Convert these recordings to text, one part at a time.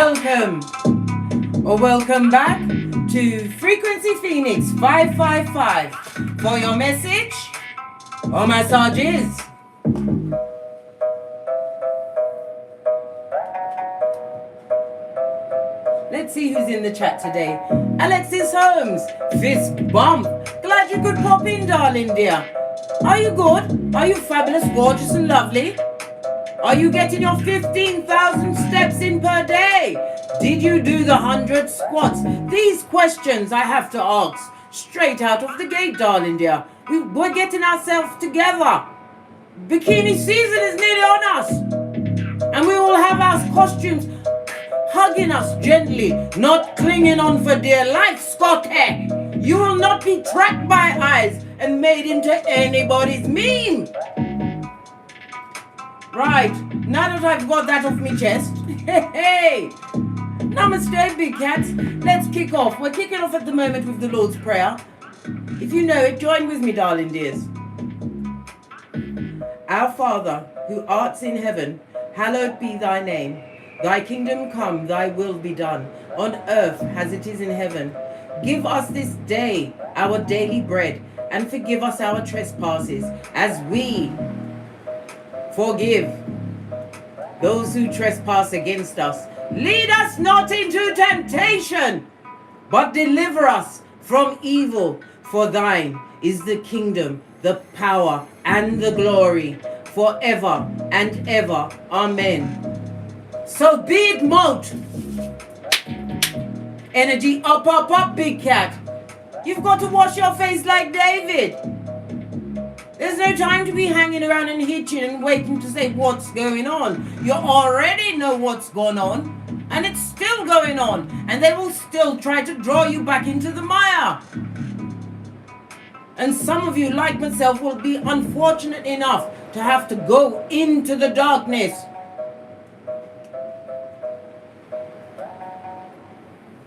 welcome or welcome back to Frequency Phoenix 555 for your message or massages. Let's see who's in the chat today. Alexis Holmes, fist bump. Glad you could pop in, darling dear. Are you good? Are you fabulous, gorgeous and lovely? Are you getting your 15,000 steps in per day? Did you do the 100 squats? These questions I have to ask straight out of the gate, darling dear. We're getting ourselves together. Bikini season is nearly on us. And we will have our costumes hugging us gently, not clinging on for dear life, Scotty. You will not be tracked by eyes and made into anybody's meme. Right, now that I've got that off my chest, hey, Namaste Big Cats, let's kick off. We're kicking off at the moment with the Lord's Prayer. If you know it, join with me, darling dears. Our Father, who art in heaven, hallowed be thy name. Thy kingdom come, thy will be done, on earth as it is in heaven. Give us this day our daily bread, and forgive us our trespasses, as we forgive those who trespass against us. Lead us not into temptation, but deliver us from evil. For thine is the kingdom, the power, and the glory, forever and ever. Amen. So be it moat. Energy up, up, up, big cat. You've got to wash your face like David. There's no time to be hanging around and hitching and waiting to say what's going on. You already know what's going on. And it's still going on. And they will still try to draw you back into the mire. And some of you, like myself, will be unfortunate enough to have to go into the darkness.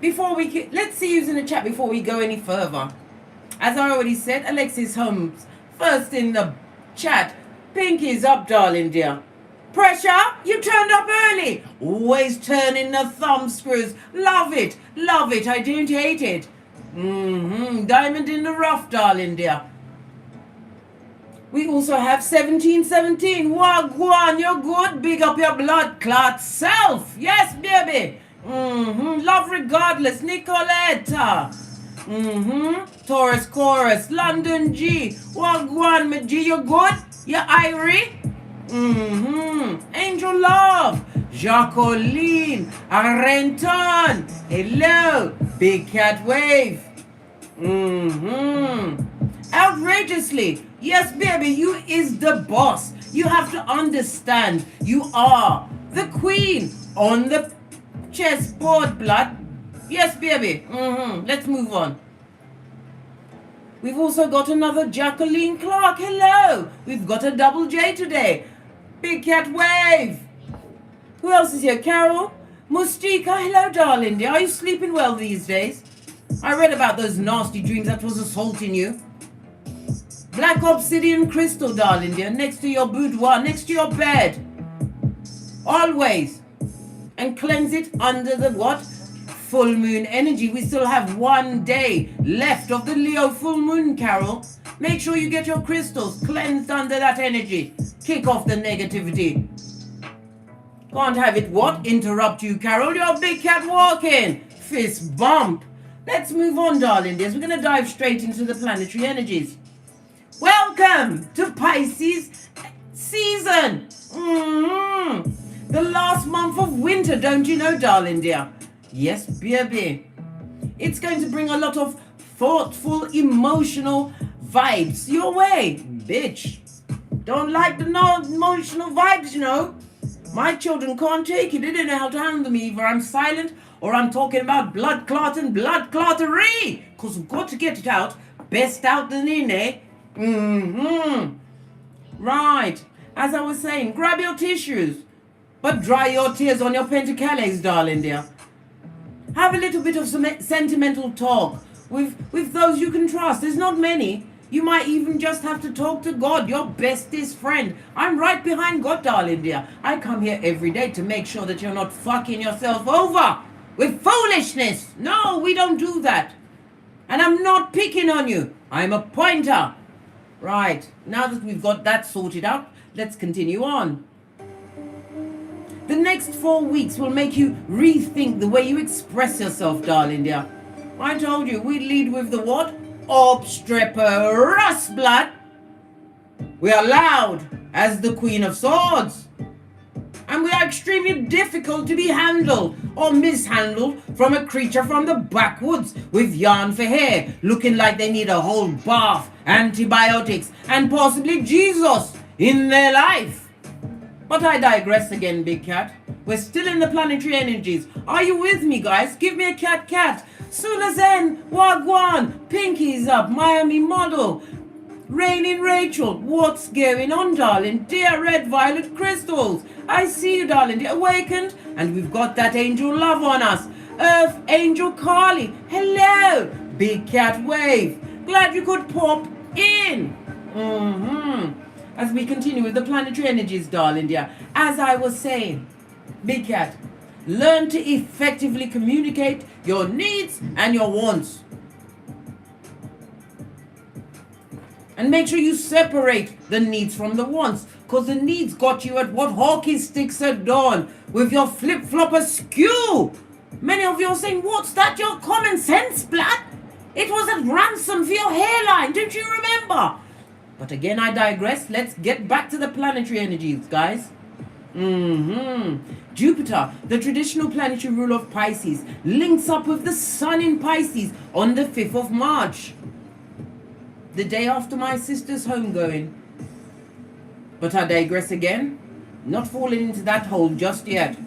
Let's see who's in the chat before we go any further. As I already said, Alexis Holmes, first in the chat. Pinky's up, darling dear. Pressure, you turned up early. Always turning the thumb screws. Love it, I don't hate it. Diamond in the rough, darling dear. We also have 1717. Wagwan, you're good. Big up your blood clot self. Yes, baby. Love regardless, Nicoletta. Taurus Chorus, London G. Wagwan, my G, you good? You Irie? Angel Love, Jacqueline, Arenton. Hello, Big Cat Wave. Outrageously. Yes, baby, you is the boss. You have to understand, you are the queen on the chessboard, blood. Yes, baby. Let's move on. We've also got another Jacqueline Clark. Hello. We've got a double J today. Big Cat Wave. Who else is here? Carol. Mustika. Hello, darling dear. Are you sleeping well these days? I read about those nasty dreams that was assaulting you. Black obsidian crystal, darling dear. Next to your boudoir. Next to your bed. Always. And cleanse it under the what? Full moon energy. We still have 1 day left of the Leo full moon, Carol. Make sure you get your crystals cleansed under that energy. Kick off the negativity. Can't have it what? Interrupt you, Carol. You're a big cat walking. Fist bump. Let's move on, darling dears. We're going to dive straight into the planetary energies. Welcome to Pisces season. The last month of winter, don't you know, darling dear? Yes, baby. It's going to bring a lot of thoughtful, emotional vibes your way, bitch. Don't like the emotional vibes, you know. My children can't take it. They don't know how to handle me. Either I'm silent or I'm talking about blood clot and blood clottery. Because we've got to get it out. Best out than in, eh? Right. As I was saying, grab your tissues. But dry your tears on your pentacles, darling dear. Have a little bit of some sentimental talk with those you can trust. There's not many. You might even just have to talk to God, your bestest friend. I'm right behind God, darling dear. I come here every day to make sure that you're not fucking yourself over with foolishness. No, we don't do that. And I'm not picking on you. I'm a pointer. Right, now that we've got that sorted out, let's continue on. The next 4 weeks will make you rethink the way you express yourself, darling dear. I told you, we lead with the what? Obstreperous blood. We are loud as the Queen of Swords. And we are extremely difficult to be handled or mishandled from a creature from the backwoods with yarn for hair, looking like they need a whole bath, antibiotics, and possibly Jesus in their life. But I digress again, Big Cat. We're still in the planetary energies. Are you with me, guys? Give me a cat. Sulazen, Wagwan, Pinky's up, Miami model. Raining Rachel, what's going on, darling? Dear Red Violet Crystals, I see you, darling. Dear Awakened, and we've got that angel love on us. Earth Angel Carly, hello. Big Cat Wave, glad you could pop in. As we continue with the planetary energies, darling dear, as I was saying, Big Cat, learn to effectively communicate your needs and your wants. And make sure you separate the needs from the wants, because the needs got you at what Hawking sticks at dawn with your flip-flop askew. Many of you are saying, what's that, your common sense, blood? It was a ransom for your hairline, don't you remember? But again, I digress. Let's get back to the planetary energies, guys. Jupiter, the traditional planetary ruler of Pisces, links up with the Sun in Pisces on the 5th of March. The day after my sister's homegoing. But I digress again. Not falling into that hole just yet.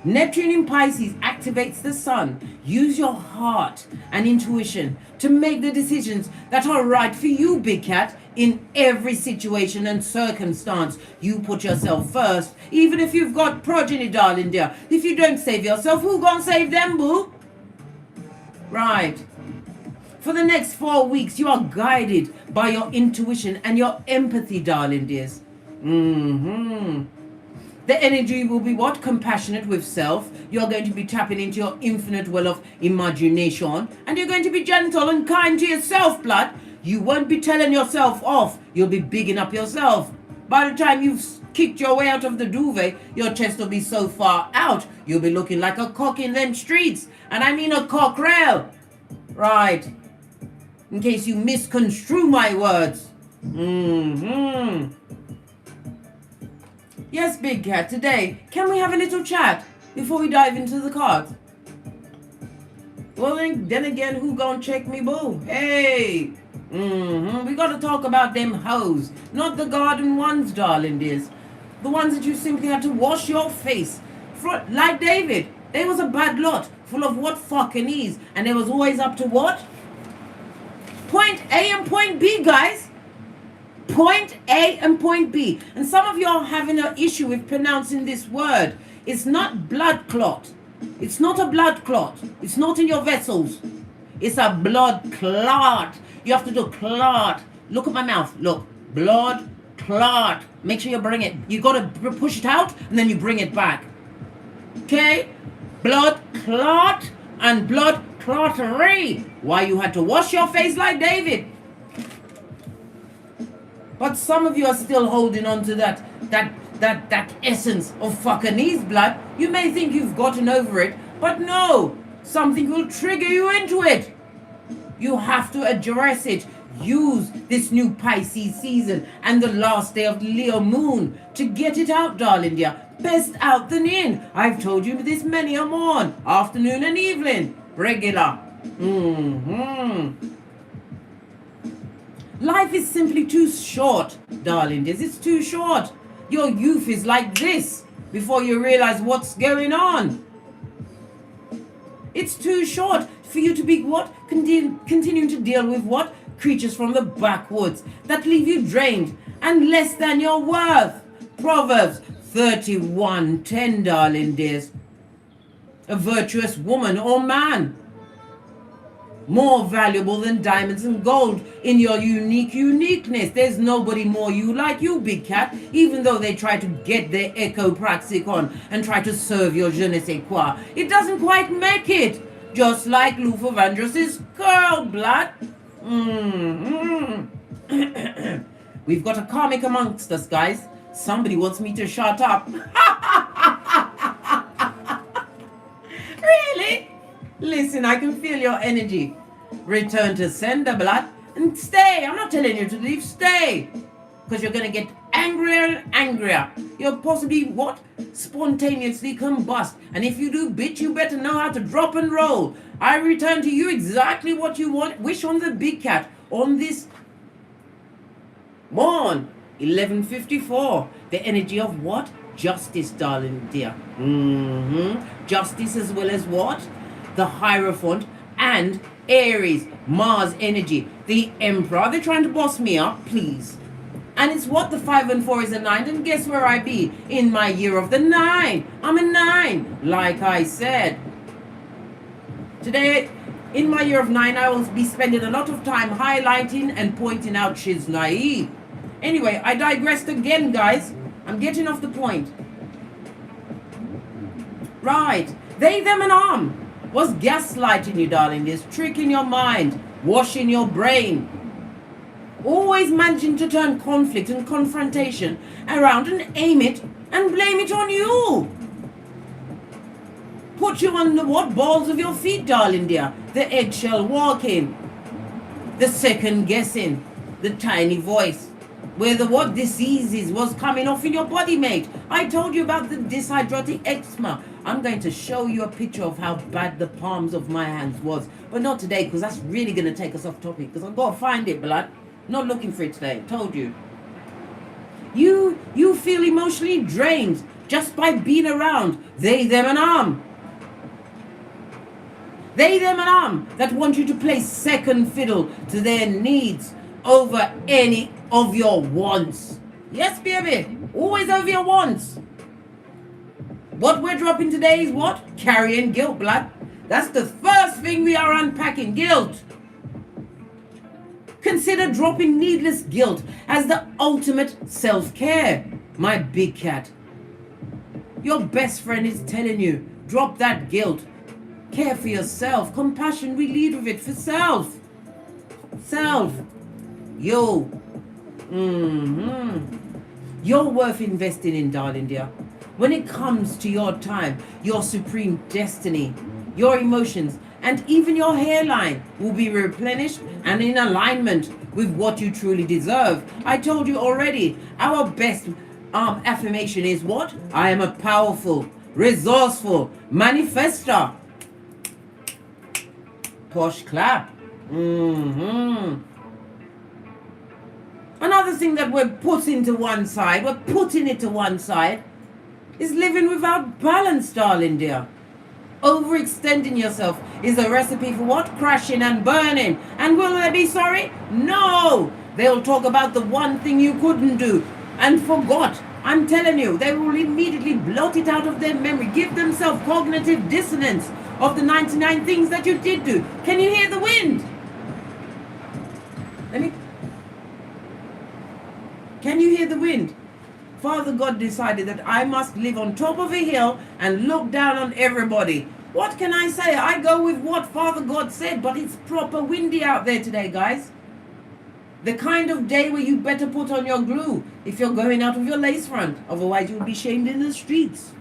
Neptune in Pisces activates the Sun. Use your heart and intuition to make the decisions that are right for you, Big Cat, in every situation and circumstance. You put yourself first, even if you've got progeny, darling dear. If you don't save yourself, who gonna save them, boo? Right. For the next 4 weeks, you are guided by your intuition and your empathy, darling dears. The energy will be what? Compassionate with self. You're going to be tapping into your infinite well of imagination. And you're going to be gentle and kind to yourself, blood. You won't be telling yourself off. You'll be bigging up yourself. By the time you've kicked your way out of the duvet, your chest will be so far out, you'll be looking like a cock in them streets. And I mean a cockerel. Right. In case you misconstrue my words. Yes, Big Cat, today, can we have a little chat before we dive into the cards? Well, then again, who gonna check me, boo? Hey! We gotta talk about them hoes, not the garden ones, darling dears. The ones that you simply had to wash your face. Like David, they was a bad lot, full of what fucking ease, and they was always up to what? Point A and point B, guys. Point A and point B. And some of you are having an issue with pronouncing this word. It's not blood clot. It's not a blood clot. It's not in your vessels. It's a blood clot. You have to do clot. Look at my mouth. Look. Blood clot. Make sure you bring it. You got to push it out and then you bring it back. Okay? Blood clot and blood clottery. Why you had to wash your face like David. But some of you are still holding on to that essence of fucking blood. You may think you've gotten over it, but no, something will trigger you into it. You have to address it. Use this new Pisces season and the last day of the Leo moon to get it out, darling dear. Best out than in. I've told you this many a morn, afternoon and evening. Regular. Life is simply too short, darling dears. It's too short. Your youth is like this before you realize what's going on. It's too short for you to be what? Continuing to deal with what? Creatures from the backwoods that leave you drained and less than your worth. Proverbs 31:10, darling dears. A virtuous woman or man more valuable than diamonds and gold in your uniqueness. There's nobody more you like you, big cat, even though they try to get their echo praxic on and try to serve your je ne sais quoi. It doesn't quite make it. Just like Luther Vandross's curl blood. We've got a karmic amongst us, guys. Somebody wants me to shut up. Really? Listen, I can feel your energy. Return to sender, blood, and stay. I'm not telling you to leave. Stay. Because you're going to get angrier and angrier. You'll possibly, what? Spontaneously combust. And if you do, bitch, you better know how to drop and roll. I return to you exactly what you want. Wish on the big cat on this morn. 11:54. The energy of what? Justice, darling dear. Justice as well as what? The Hierophant and Aries, Mars energy. The Emperor. They're trying to boss me up, please. And it's what? The 5 and 4 is a 9. And guess where I be? In my year of the 9. I'm a 9. Like I said. Today, in my year of 9, I will be spending a lot of time highlighting and pointing out she's naive. Anyway, I digressed again, guys. I'm getting off the point. Right. They, them, and was gaslighting you, darling. This tricking your mind, washing your brain. Always managing to turn conflict and confrontation around and aim it and blame it on you. Put you on the what? Balls of your feet, darling dear. The eggshell walking. The second guessing. The tiny voice. Where the what diseases was coming off in your body, mate. I told you about the dyshydratic eczema. I'm going to show you a picture of how bad the palms of my hands was. But not today, because that's really going to take us off topic. Because I've got to find it, blood. Not looking for it today. Told you. You feel emotionally drained just by being around they, them, and They, them, and that want you to play second fiddle to their needs over any of your wants. Yes, baby. Always over your wants. What we're dropping today is what? Carrying guilt, blood. That's the first thing we are unpacking. Guilt. Consider dropping needless guilt as the ultimate self-care, my big cat. Your best friend is telling you, drop that guilt. Care for yourself. Compassion, we lead with it for self. Self. Yo. You're worth investing in, darling dear. When it comes to your time, your supreme destiny, your emotions, and even your hairline will be replenished and in alignment with what you truly deserve. I told you already, our best affirmation is what? I am a powerful, resourceful manifester. Posh clap. Another thing that we're putting to one side, is living without balance, darling dear. Overextending yourself is a recipe for what? Crashing and burning. And will they be sorry? No! They'll talk about the one thing you couldn't do and forgot. I'm telling you, they will immediately blot it out of their memory, give themselves cognitive dissonance of the 99 things that you did do. Can you hear the wind? Can you hear the wind? Father God decided that I must live on top of a hill and look down on everybody. What can I say? I go with what Father God said, but it's proper windy out there today, guys. The kind of day where you better put on your glue if you're going out of your lace front. Otherwise, you'll be shamed in the streets.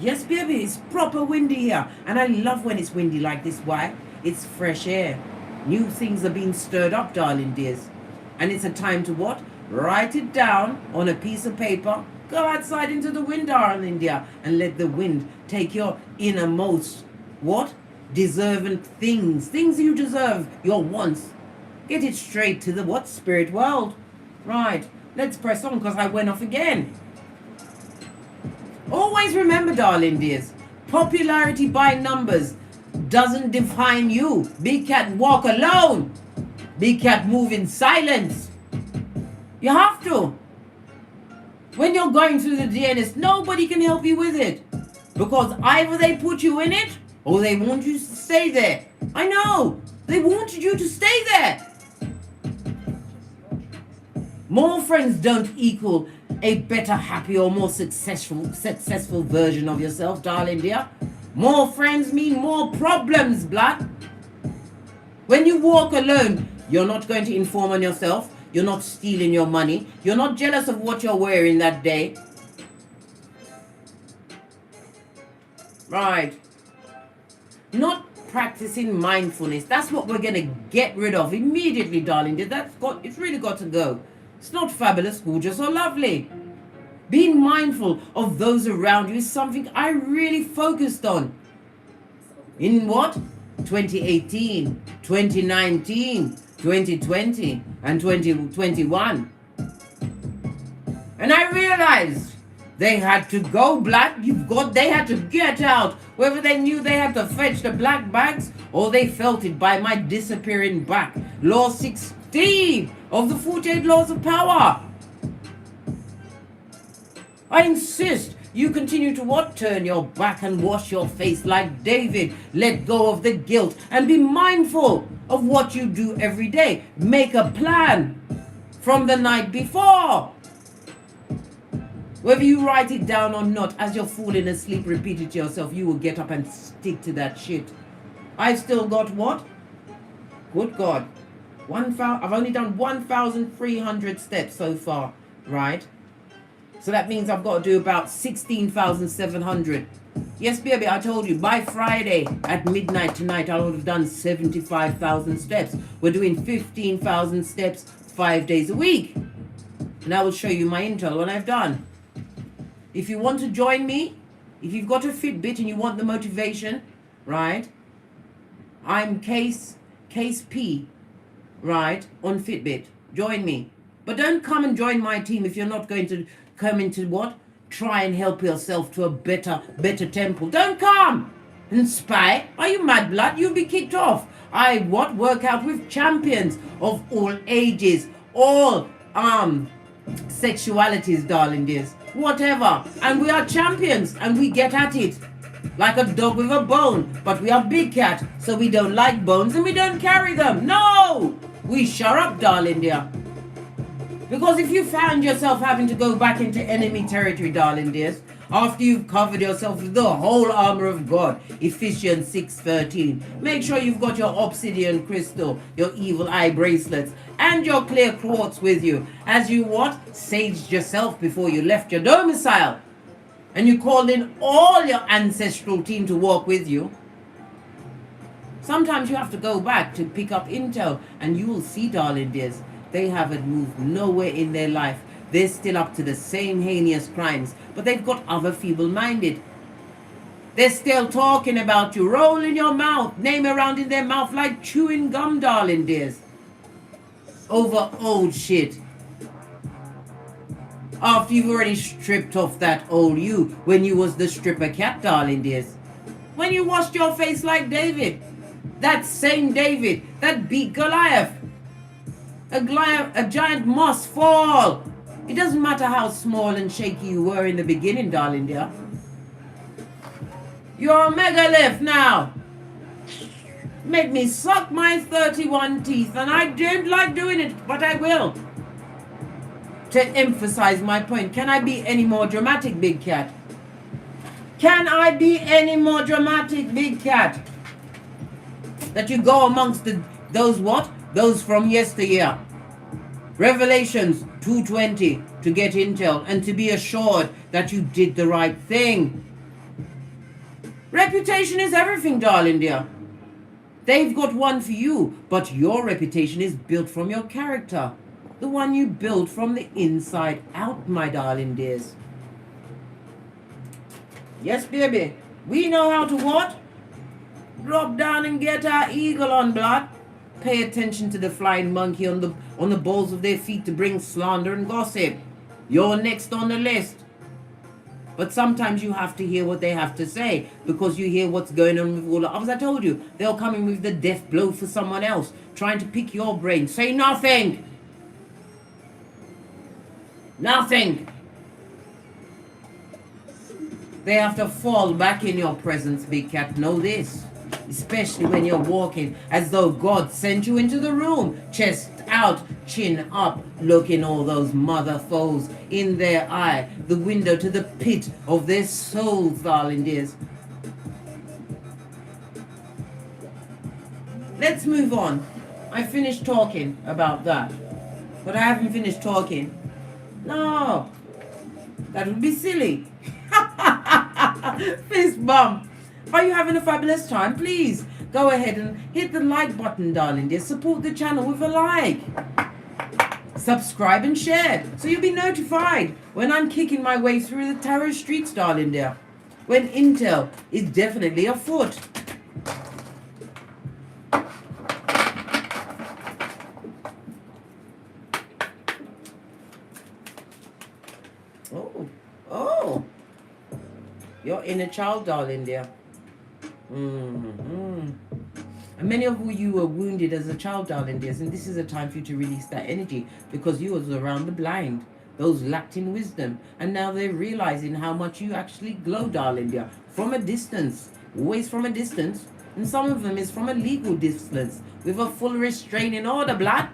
Yes, baby, it's proper windy here. And I love when it's windy like this. Why? It's fresh air. New things are being stirred up, darling dears. And it's a time to what? Write it down on a piece of paper. Go outside into the wind, darling dear, and let the wind take your innermost, what? Deserving things. Things you deserve, your wants. Get it straight to the what? Spirit world. Right. Let's press on because I went off again. Always remember, darling dears, popularity by numbers doesn't define you. Big cat walk alone. Big cat move in silence. You have to. When you're going through the DNS, nobody can help you with it. Because either they put you in it Oh, they want you to stay there. I know. They wanted you to stay there. More friends don't equal a better, happy, or more successful version of yourself, darling dear. More friends mean more problems, blood. When you walk alone, you're not going to inform on yourself. You're not stealing your money. You're not jealous of what you're wearing that day. Right. Not practicing mindfulness. That's what we're going to get rid of immediately, darling. It's really got to go. It's not fabulous, gorgeous, or lovely. Being mindful of those around you is something I really focused on. In what? 2018, 2019, 2020, and 2021. And I realized they had to go black. They had to get out. Whether they knew they had to fetch the black bags or they felt it by my disappearing back. Law 16 of the 48 laws of power. I insist you continue to what? Turn your back and wash your face like David. Let go of the guilt and be mindful of what you do every day. Make a plan from the night before. Whether you write it down or not, as you're falling asleep, repeat it to yourself. You will get up and stick to that shit. I've still got what? Good God. I've only done 1,300 steps so far, right? So that means I've got to do about 16,700. Yes, baby, I told you, by Friday at midnight tonight, I would have done 75,000 steps. We're doing 15,000 steps 5 days a week. And I will show you my intel when I've done. If you want to join me, if you've got a Fitbit and you want the motivation, right? I'm Case P, right, on Fitbit. Join me. But don't come and join my team if you're not going to come into what? Try and help yourself to a better temple. Don't come and spy. Are you mad, blood? You'll be kicked off. I work out with champions of all ages, all sexualities, darling dears. Whatever. And we are champions and we get at it. Like a dog with a bone. But we are big cat, so we don't like bones and we don't carry them. No! We shut up, darling dear. Because if you found yourself having to go back into enemy territory, darling dears, after you've covered yourself with the whole armor of God, Ephesians 6:13, make sure you've got your obsidian crystal, your evil eye bracelets, and your clear quartz with you, as you what? Saged yourself before you left your domicile. And you called in all your ancestral team to walk with you. Sometimes you have to go back to pick up intel, and you will see, darling dears, they haven't moved nowhere in their life. They're still up to the same heinous crimes, but they've got other feeble-minded. They're still talking about you, rolling your mouth, name around in their mouth like chewing gum, darling dears. Over old shit. After you've already stripped off that old you when you was the stripper cat, darling dears. When you washed your face like David. That same David that beat Goliath. A giant must fall. It doesn't matter how small and shaky you were in the beginning, darling dear. You're a megalith now. Made me suck my 31 teeth, and I don't like doing it, but I will. To emphasize my point, can I be any more dramatic, big cat? Can I be any more dramatic, big cat? That you go amongst those what? Those from yesteryear. Revelations 2:20 to get intel and to be assured that you did the right thing. Reputation is everything, darling dear. They've got one for you, but your reputation is built from your character. The one you build from the inside out, my darling dears. Yes, baby. We know how to what? Drop down and get our eagle on, blood. Pay attention to the flying monkey on the balls of their feet to bring slander and gossip. You're next on the list. But sometimes you have to hear what they have to say, because you hear what's going on with all the others. I told you, they'll come in with the death blow for someone else, trying to pick your brain. Say nothing. Nothing. They have to fall back in your presence, big cat. Know this. Especially when you're walking as though God sent you into the room. Chest out, chin up, looking all those mother foes in their eye. The window to the pit of their souls, darling dears. Let's move on. I finished talking about that. But I haven't finished talking. No. That would be silly. Fist bump. Are you having a fabulous time? Please go ahead and hit the like button, darling dear. Support the channel with a like. Subscribe and share so you'll be notified when I'm kicking my way through the tarot streets, darling dear. When intel is definitely afoot. Oh. Your inner child, darling dear. And many of you were wounded as a child, darling dears, and this is a time for you to release that energy because you was around the blind. Those lacked in wisdom, and now they're realizing how much you actually glow, darling dear, from a distance, always from a distance, and some of them is from a legal distance with a full restraining order, blood.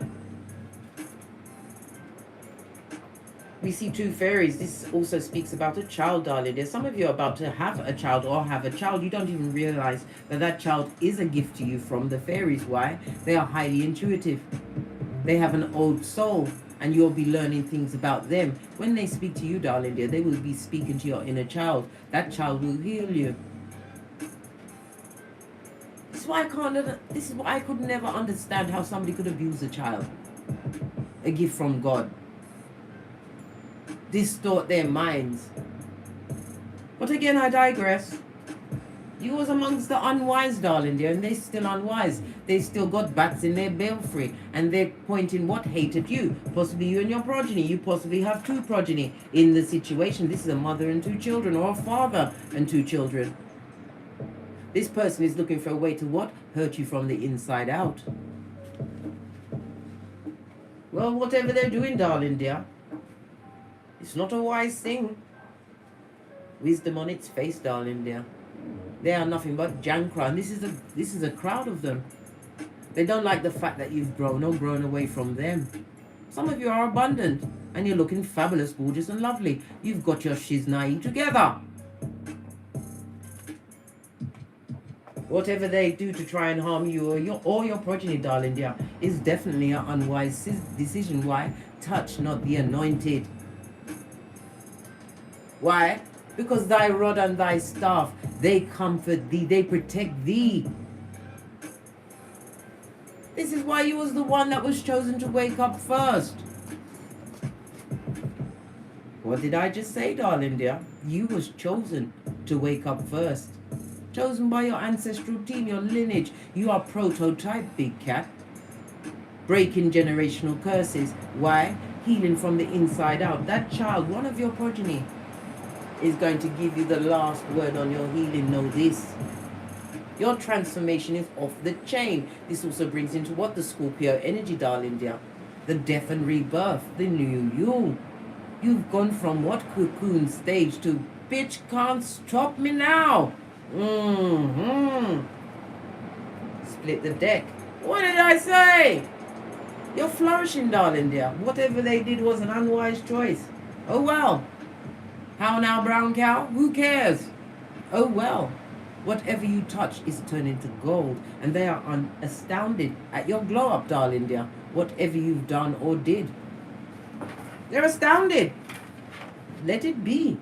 We see two fairies. This also speaks about a child, darling. There's some of you are about to have a child or have a child. You don't even realize that that child is a gift to you from the fairies. Why? They are highly intuitive. They have an old soul, and you'll be learning things about them. When they speak to you, darling dear, they will be speaking to your inner child. That child will heal you. This is why I could never understand how somebody could abuse a child. A gift from God. Distort their minds. But again, I digress. You was amongst the unwise, darling dear, and they still unwise. They still got bats in their belfry, and they're pointing what hate at you. Possibly you and your progeny. You possibly have two progeny in the situation. This is a mother and two children, or a father and two children. This person is looking for a way to what? Hurt you from the inside out. Well, whatever they're doing, darling dear, it's not a wise thing. Wisdom on its face, darling dear. They are nothing but jankra, and this is a crowd of them. They don't like the fact that you've grown or grown away from them. Some of you are abundant, and you're looking fabulous, gorgeous, and lovely. You've got your shiznai together. Whatever they do to try and harm you or your progeny, darling dear, is definitely an unwise decision. Why? Touch not the anointed. Why? Because thy rod and thy staff, they comfort thee, they protect thee. This is why you was the one that was chosen to wake up first. What did I just say, darling dear? You was chosen to wake up first. Chosen by your ancestral team, your lineage. You are prototype, big cat. Breaking generational curses. Why? Healing from the inside out. That child, one of your progeny, is going to give you the last word on your healing. Know this. Your transformation is off the chain. This also brings into what? The Scorpio energy, darling dear. The death and rebirth. The new you. You've gone from what? Cocoon stage to bitch can't stop me now. Split the deck. What did I say? You're flourishing, darling dear. Whatever they did was an unwise choice. Oh well. How now, brown cow? Who cares? Oh well. Whatever you touch is turning to gold, and they are astounded at your glow up, darling dear. Whatever you've done or did, they're astounded. Let it be.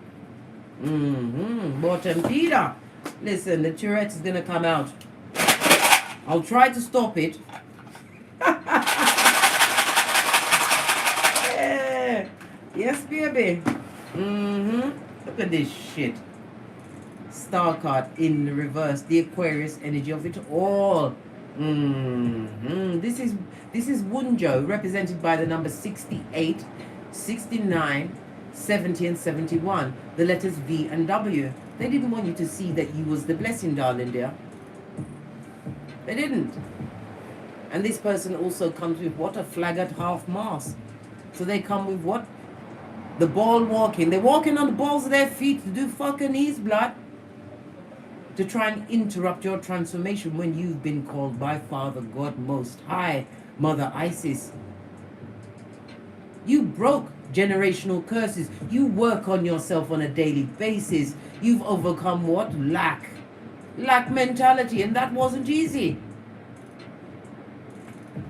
Bottom Peter. Listen, the Tourette is gonna come out. I'll try to stop it. Yeah. Yes, baby. Look at this shit. Star card in the reverse. The Aquarius energy of it all. This is Wunjo, represented by the number 68, 69, 70, and 71. The letters V and W. They didn't want you to see that you was the blessing, darling dear. They didn't. And this person also comes with what? A flag at half mast. So they come with what? The ball walking. They're walking on the balls of their feet to do fucking knees, blood. To try and interrupt your transformation when you've been called by Father God Most High, Mother Isis. You broke generational curses. You work on yourself on a daily basis. You've overcome what? Lack mentality, and that wasn't easy.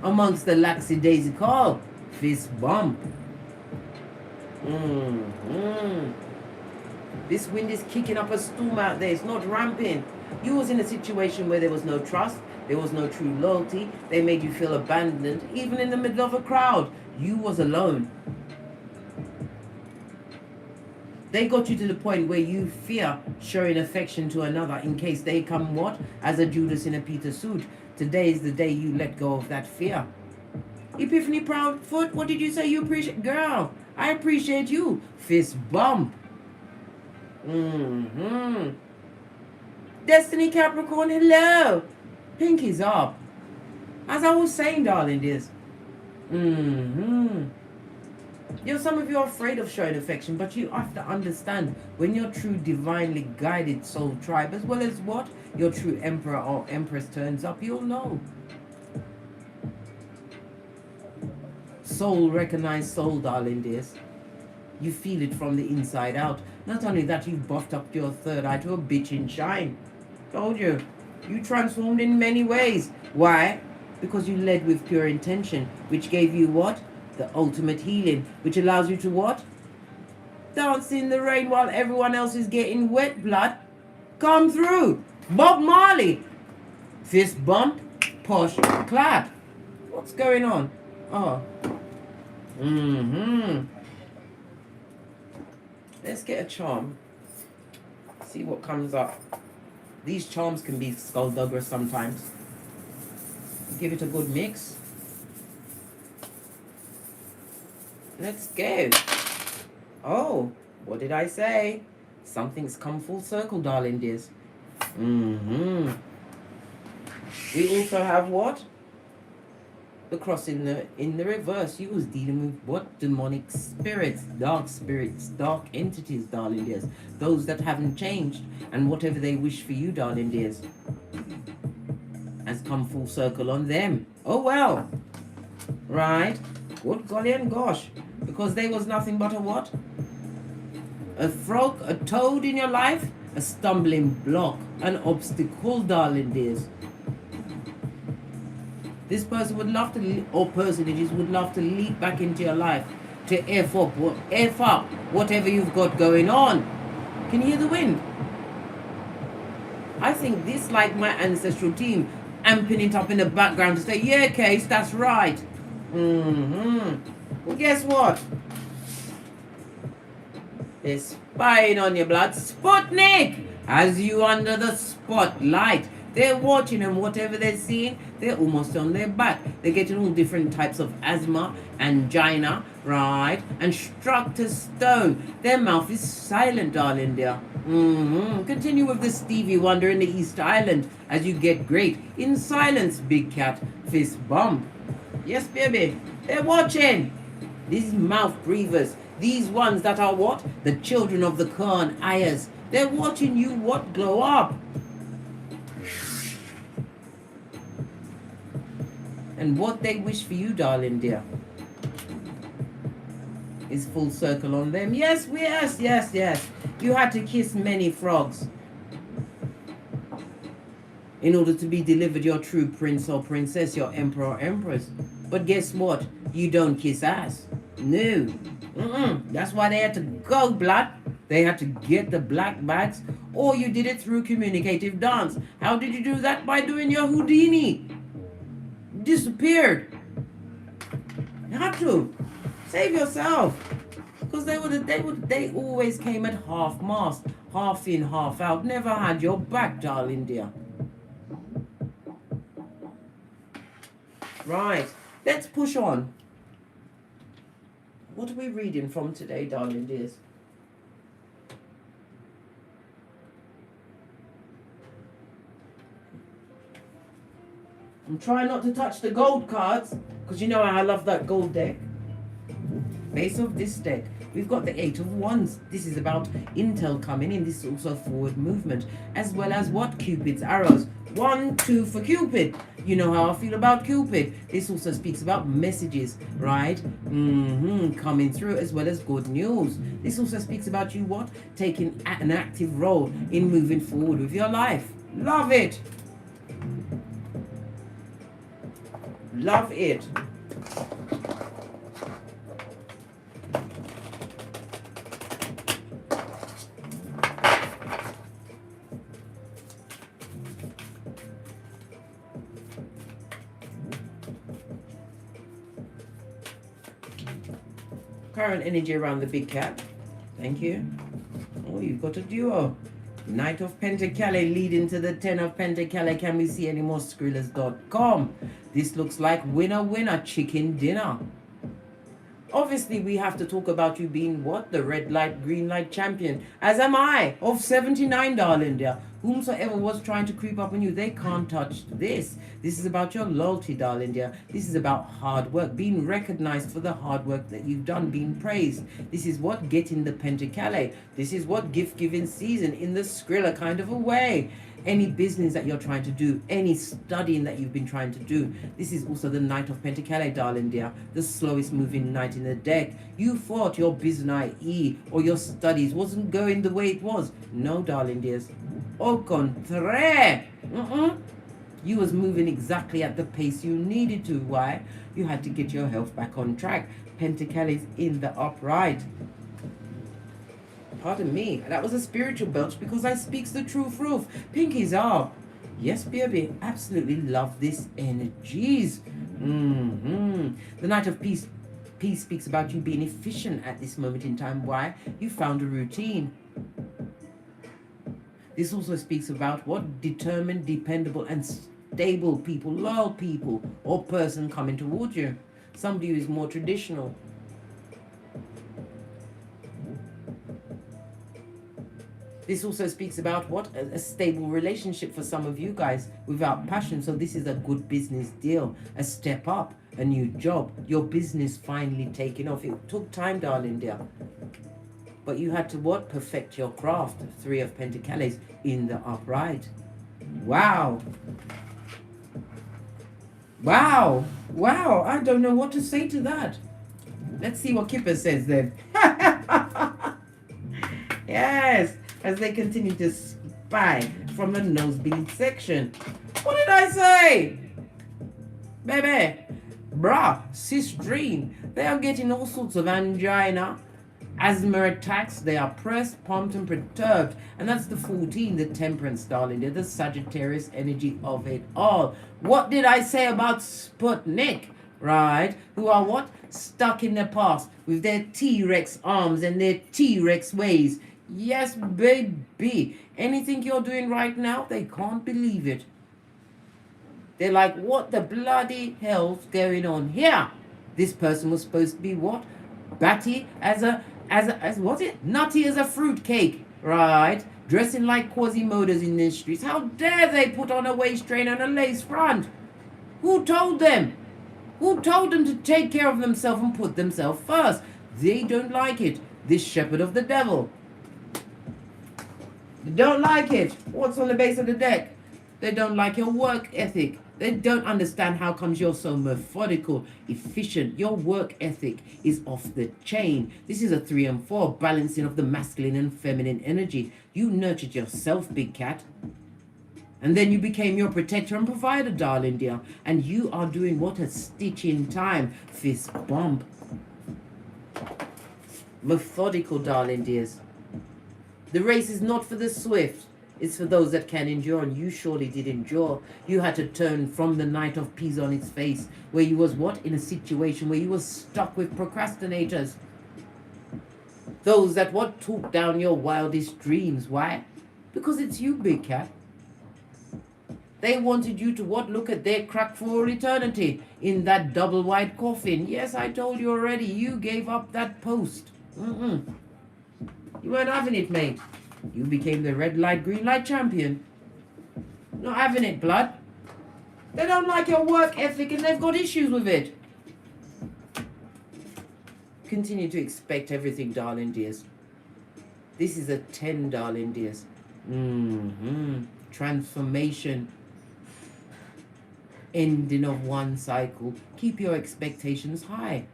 Amongst the lackadaisical, fist bump. This wind is kicking up a storm out there. It's not ramping. You was in a situation where there was no trust. There was no true loyalty. They made you feel abandoned. Even in the middle of a crowd, you was alone. They got you to the point where you fear showing affection to another in case they come what? As a Judas in a Peter suit. Today is the day you let go of that fear. Epiphany Proudfoot, what did you say you appreciate? Girl, I appreciate you. Fist bump. Destiny Capricorn, hello. Pinky's up. As I was saying, darling, this. Some of you are afraid of showing affection, but you have to understand when your true divinely guided soul tribe, as well as what? Your true emperor or empress turns up, you'll know. Soul recognized soul, darling, this. You feel it from the inside out. Not only that, you've buffed up your third eye to a bitchin' shine. Told you. You transformed in many ways. Why? Because you led with pure intention, which gave you what? The ultimate healing, which allows you to what? Dance in the rain while everyone else is getting wet, blood. Come through. Bob Marley. Fist bump, posh, clap. What's going on? Oh. Let's get a charm. See what comes up. These charms can be skullduggerous sometimes. Give it a good mix. Let's go. Oh, what did I say? Something's come full circle, darling dears. We also have what? The cross in the reverse. You was dealing with what? Demonic spirits, dark entities, darling dears. Those that haven't changed, and whatever they wish for you, darling dears, has come full circle on them. Oh well. Right. Good golly and gosh. Because there was nothing but a what? A frog, a toad in your life, a stumbling block, an obstacle, darling dears. This person would love to, or personages would love to leap back into your life to F up whatever you've got going on. Can you hear the wind? I think this, like my ancestral team, amping it up in the background to say, yeah, Case, that's right. Well, guess what? They're spying on your blood. Sputnik has you under the spotlight. They're watching, and whatever they're seeing, they're almost on their back. They're getting all different types of asthma, angina, right? And struck to stone. Their mouth is silent, darling dear. Continue with the Stevie Wonder in the East Island as you get great. In silence, big cat. Fist bump. Yes, baby. They're watching. These mouth breathers. These ones that are what? The children of the Khan Ayahs. They're watching you what? Glow up. And what they wish for you, darling dear, is full circle on them. Yes. You had to kiss many frogs in order to be delivered your true prince or princess, your emperor or empress. But guess what? You don't kiss ass. No. That's why they had to go, blood. They had to get the black bags, or you did it through communicative dance. How did you do that? By doing your Houdini. Disappeared. You had to save yourself, because they always came at half mast, half in, half out. Never had your back, darling dear. Right, let's push on. What are we reading from today, darling dears? I'm trying not to touch the gold cards, because you know I love that gold deck. Base of this deck. We've got the Eight of Wands. This is about intel coming in. This is also forward movement, as well as what? Cupid's arrows. 1, 2 for Cupid. You know how I feel about Cupid. This also speaks about messages, right? Coming through, as well as good news. This also speaks about you what? Taking an active role in moving forward with your life. Love it. Love it. Current energy around the big cat. Thank you. Oh, you've got a duo. Knight of Pentacles leading to the 10 of Pentacles. Can we see any more Skrillers.com? This looks like winner, winner, chicken dinner. Obviously, we have to talk about you being what? The red light, green light champion. As am I, of 79, darling dear. Whomsoever was trying to creep up on you, they can't touch this. This is about your loyalty, darling dear. This is about hard work, being recognized for the hard work that you've done, being praised. This is what? Getting the Pentacles. This is what? Gift-giving season in the Skriller kind of a way. Any business that you're trying to do, any studying that you've been trying to do. This is also the Knight of Pentacles, darling dear, the slowest moving knight in the deck. You thought your business or your studies wasn't going the way it was. No, darling dears. Au contraire. You was moving exactly at the pace you needed to. Why? You had to get your health back on track. Pentacles in the upright. Pardon me, that was a spiritual belch because I speaks the truth. Pinkies up. Yes, baby, absolutely love this energies. The Knight of Peace speaks about you being efficient at this moment in time. Why? You found a routine. This also speaks about what? Determined, dependable, and stable people, loyal people, or person coming towards you. Somebody who is more traditional. This also speaks about what? A stable relationship for some of you guys without passion. So this is a good business deal, a step up, a new job, your business finally taking off. It took time, darling dear. But you had to what? Perfect your craft. 3 of Pentacles in the upright. Wow. Wow. Wow. I don't know what to say to that. Let's see what Kipper says then. Yes. As they continue to spy from the nosebleed section. What did I say? Baby. Bruh. Cis dream. They are getting all sorts of angina, asthma attacks. They are pressed, pumped, and perturbed. And that's the 14, the temperance, darling. They're the Sagittarius energy of it all. What did I say about Sputnik? Right? Who are what? Stuck in the past with their T-Rex arms and their T-Rex ways. Yes, baby. Anything you're doing right now, they can't believe it. They're like, what the bloody hell's going on here? This person was supposed to be what? Batty as what's it? Nutty as a fruitcake, right? Dressing like Quasimodos in the streets. How dare they put on a waist train and a lace front? Who told them? Who told them to take care of themselves and put themselves first? They don't like it. This shepherd of the devil. They don't like it. What's on the base of the deck? They don't like your work ethic. They don't understand how comes you're so methodical, efficient. Your work ethic is off the chain. This is a 3 and 4, balancing of the masculine and feminine energy. You nurtured yourself, big cat. And then you became your protector and provider, darling dear. And you are doing what? A stitch in time. Fist bump. Methodical, darling dears. The race is not for the swift. It's for those that can endure, and you surely did endure. You had to turn from the Knight of Peas on its face, where you was what? In a situation where you was stuck with procrastinators. Those that what? Talk down your wildest dreams. Why? Because it's you, big cat. They wanted you to what? Look at their crack for eternity in that double wide coffin. Yes, I told you already. You gave up that post. You weren't having it, mate. You became the red light, green light champion. Not having it, blood. They don't like your work ethic and they've got issues with it. continue to expect everything, darling dears. This is a 10, darling dears. Transformation. Ending of one cycle. Keep your expectations high.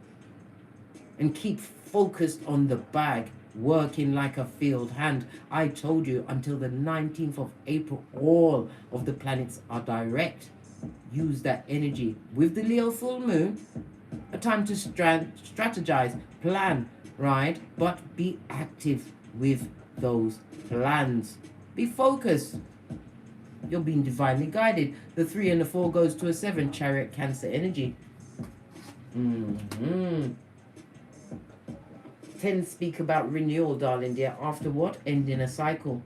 And keep focused on the bag. Working like a field hand. I told you until the 19th of April, all of the planets are direct. Use that energy with the Leo full moon. A time to strategize, plan, right? But be active with those plans. Be focused. You're being divinely guided. The 3 and the 4 goes to a 7, Chariot, Cancer energy. 10 speak about renewal, darling dear. After what? Ending a cycle.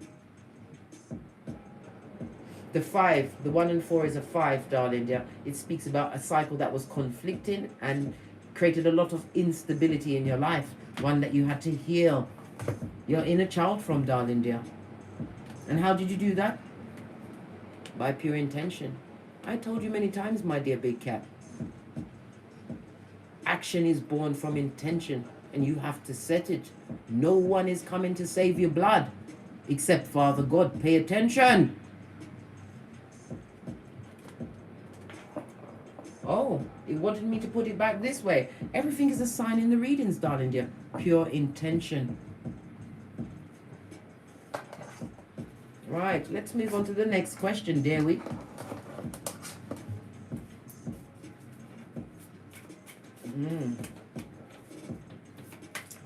The 5, the 1 and 4 is a 5, darling dear. It speaks about a cycle that was conflicting and created a lot of instability in your life. One that you had to heal your inner child from, darling dear. And how did you do that? By pure intention. I told you many times, my dear big cat. Action is born from intention, and you have to set it. No one is coming to save your blood except Father God. Pay attention. Oh, it wanted me to put it back this way. Everything is a sign in the readings, darling dear. Pure intention. Right, let's move on to the next question, dare we?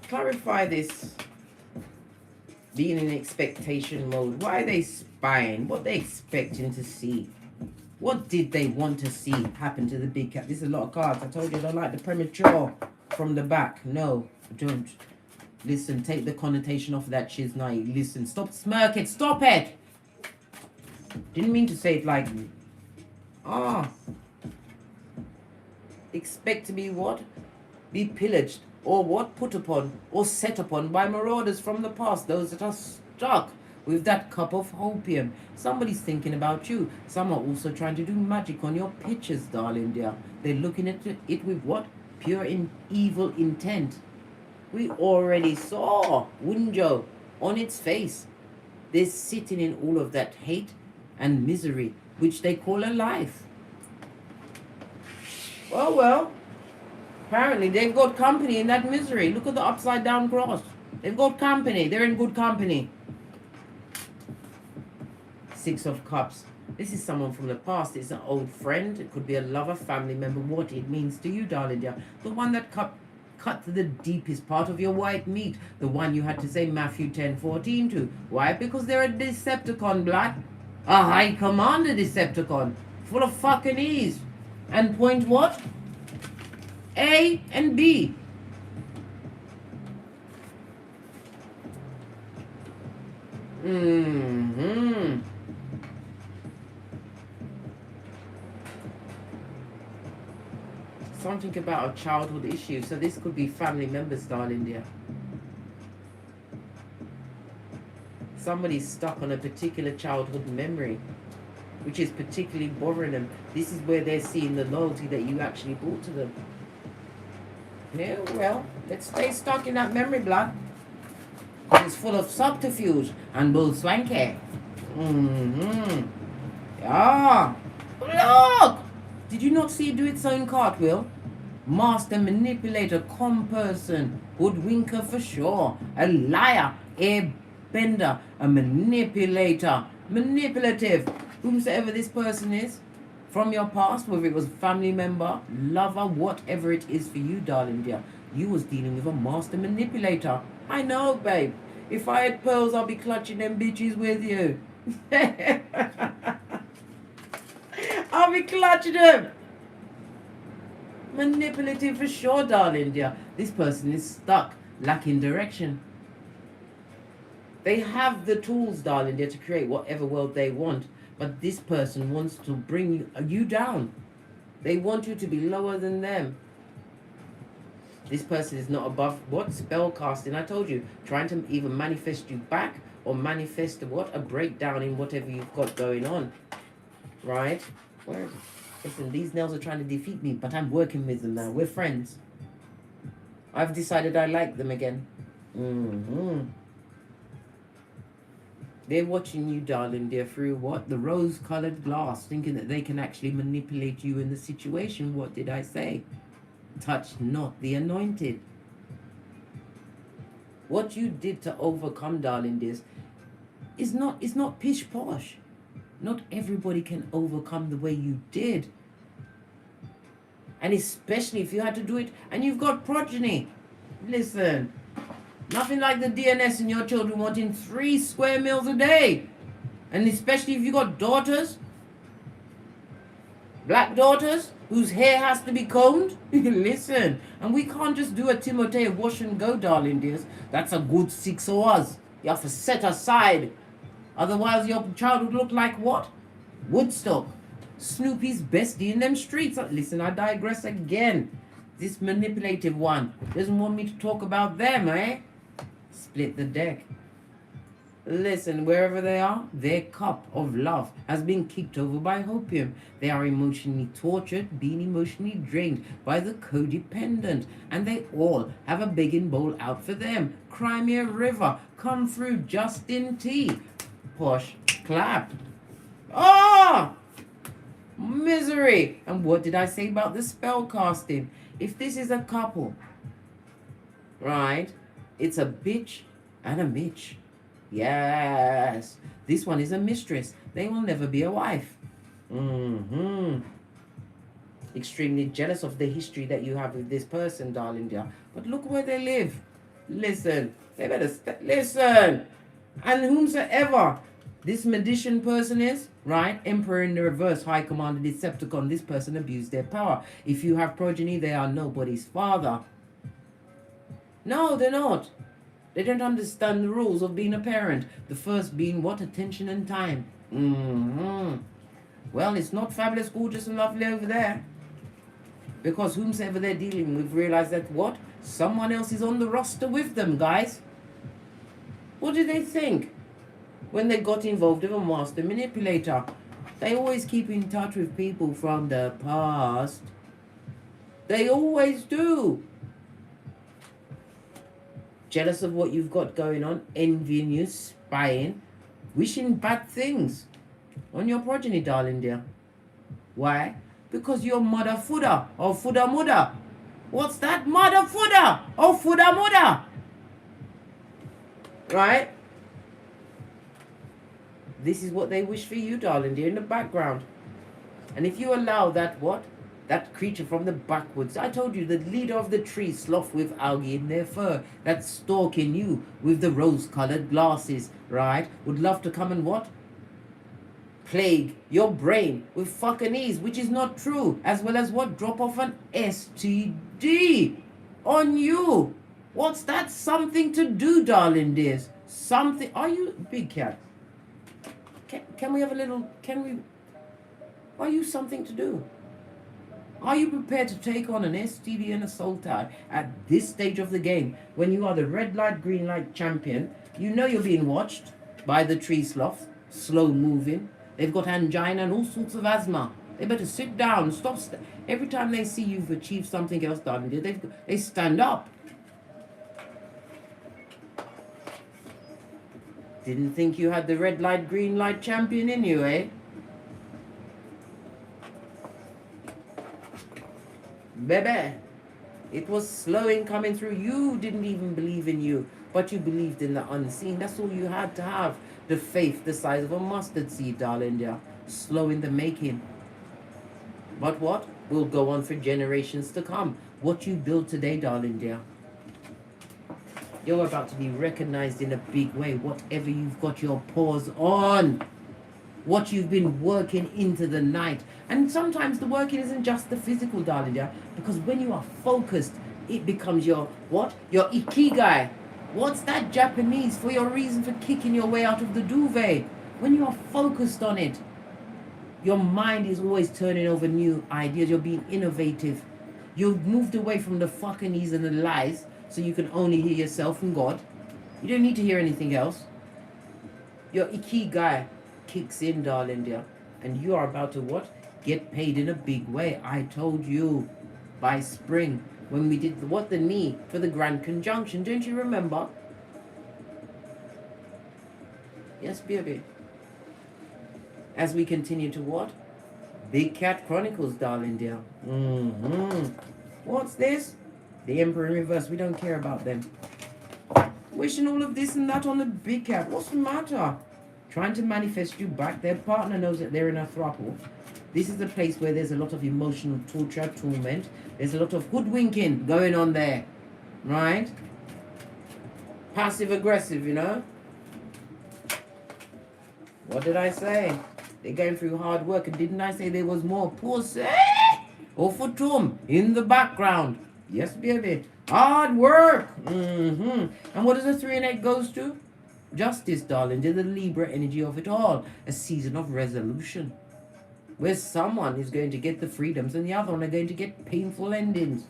Clarify this. Being in expectation mode. Why are they spying? What are they expecting to see? What did they want to see happen to the big cat? This is a lot of cards. I told you I don't like the premature from the back. No, I don't. Listen, take the connotation off of that shiznai. Listen, stop smirking. Stop it. Didn't mean to say it like... Expect to be what? Be pillaged. Or what? Put upon. Or set upon by marauders from the past. Those that are stuck with that cup of opium. Somebody's thinking about you. Some are also trying to do magic on your pictures, darling dear. They're looking at it with what? Pure evil intent. We already saw Wunjo on its face. They're sitting in all of that hate and misery, which they call a life. Well, apparently they've got company in that misery. Look at the upside down cross. They've got company. They're in good company. 6 of Cups. This is someone from the past. It's an old friend. It could be a lover, family member. What it means to you, darling dear. The one that cut to the deepest part of your white meat. The one you had to say Matthew 10:14 to. Why? Because they're a Decepticon, black. A high commander Decepticon. Full of fucking ease. And point what? A and B. Something about a childhood issue. So this could be family members, darling dear. Somebody's stuck on a particular childhood memory, which is particularly bothering them. This is where they're seeing the loyalty that you actually brought to them. Yeah, well, let's stay stuck in that memory, blood. It's full of subterfuge and bull swanky. Yeah. Look! Did you not see it do its own cartwheel? Master manipulator, con person, hoodwinker for sure, a liar, a bender, a manipulator, manipulative, whomsoever this person is, from your past, whether it was family member, lover, whatever it is for you, darling dear, you was dealing with a master manipulator. I know, babe. If I had pearls, I'll be clutching them bitches with you. I'll be clutching them. Manipulative for sure, darling dear. This person is stuck, lacking direction. They have the tools, darling dear, to create whatever world they want. But this person wants to bring you down. They want you to be lower than them. This person is not above what? Spell casting. I told you, trying to either manifest you back or manifest what? A breakdown in whatever you've got going on. Right? Where? Listen, these nails are trying to defeat me, but I'm working with them now. We're friends. I've decided I like them again. They're watching you, darling dear, through what? The rose-colored glass, thinking that they can actually manipulate you in the situation. What did I say? Touch not the anointed. What you did to overcome, darling dears, is not pish posh. Not everybody can overcome the way you did. And especially if you had to do it and you've got progeny. Listen, nothing like the DNS in your children wanting 3 square meals a day. And especially if you got daughters, black daughters, whose hair has to be combed. Listen, and we can't just do a Timotei wash and go, darling dears. That's a good 6 hours. You have to set aside. Otherwise your child would look like what? Woodstock. Snoopy's bestie in them streets. Listen, I digress again. This manipulative one doesn't want me to talk about them, eh? Split the deck. Listen, wherever they are, their cup of love has been kicked over by opium. They are emotionally tortured, being emotionally drained by the codependent. And they all have a begging bowl out for them. Crimea River, come through Justin T. Posh, clap. Oh! Misery. And what did I say about the spell casting? If this is a couple, right, it's a bitch and a Mitch. Yes, this one is a mistress. They will never be a wife. Extremely jealous of the history that you have with this person, darling dear. But look where they live. Listen, they better listen. And whomsoever this magician person is, right? Emperor in the reverse, High Commander Decepticon. This person abused their power. If you have progeny, they are nobody's father. No, they're not. They don't understand the rules of being a parent. The first being what? Attention and time. Well, it's not fabulous, gorgeous and lovely over there. Because whomsoever they're dealing with realize that what? Someone else is on the roster with them, guys. What do they think? When they got involved with a master manipulator. They always keep in touch with people from the past. They always do. Jealous of what you've got going on, envying you, spying, wishing bad things on your progeny, darling dear. Why? Because you're mother fooder or fooder mother. What's that? Mother fooder or fooder mother. Right? This is what they wish for you, darling dear, in the background. And if you allow that what? That creature from the backwoods. I told you, the leader of the tree, sloth with algae in their fur, that's stalking you with the rose-colored glasses, right? Would love to come and what? Plague your brain with fucking ease, which is not true. As well as what? Drop off an STD on you. What's that something to do, darling dears? Something. Are you, big cat? Can we have a little, are you something to do? Are you prepared to take on an STD and a soul tie at this stage of the game when you are the red light, green light champion? You know you're being watched by the tree sloths, slow moving. They've got angina and all sorts of asthma. They better sit down, stop. Every time they see you've achieved something else, darling, they stand up. Didn't think you had the red light, green light champion in you, eh? Baby, it was slow in coming through. You didn't even believe in you, but you believed in the unseen. That's all you had to have. The faith the size of a mustard seed, darling dear. Slow in the making. But what? Will go on for generations to come. What you build today, darling dear, you're about to be recognized in a big way. Whatever you've got your paws on. What you've been working into the night. And sometimes the working isn't just the physical, darling dear. Because when you are focused, it becomes your what? Your ikigai. What's that Japanese for your reason for kicking your way out of the duvet? When you are focused on it, your mind is always turning over new ideas. You're being innovative. You've moved away from the fuckingies and the lies, so you can only hear yourself and God. You don't need to hear anything else. Your ikigai kicks in, darling dear, and you are about to what? Get paid in a big way. I told you, by spring, when we did the knee for the Grand Conjunction. Don't you remember? Yes, baby. As we continue to what? Big Cat Chronicles, darling dear. What's this? The Emperor in reverse. We don't care about them. Wishing all of this and that on the Big Cat. What's the matter? Trying to manifest you back. Their partner knows that they're in a throuple. This is a place where there's a lot of emotional torture, torment. There's a lot of hoodwinking going on there. Right? Passive aggressive, you know? What did I say? They're going through hard work. And didn't I say there was more pussy or futum in the background? Yes, baby. Hard work. And what does the 3 and 8 goes to? Justice, darling. They're the Libra energy of it all. A season of resolution. Where someone is going to get the freedoms and the other one are going to get painful endings.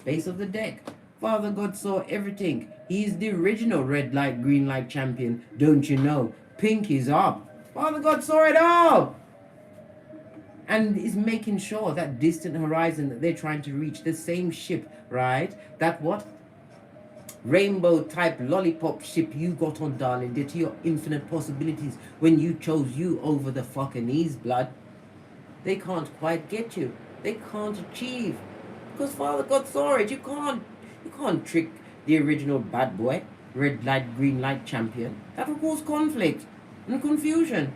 Base of the deck. Father God saw everything. He's the original red light, green light champion. Don't you know? Pink is up. Father God saw it all. And is making sure that distant horizon that they're trying to reach, the same ship, right? That what? Rainbow type lollipop ship you got on, darling, dear, to your infinite possibilities when you chose you over the fucking ease, blood. They can't quite get you. They can't achieve. Because Father God saw it. You can't trick the original bad boy, red light, green light champion. That will cause conflict and confusion.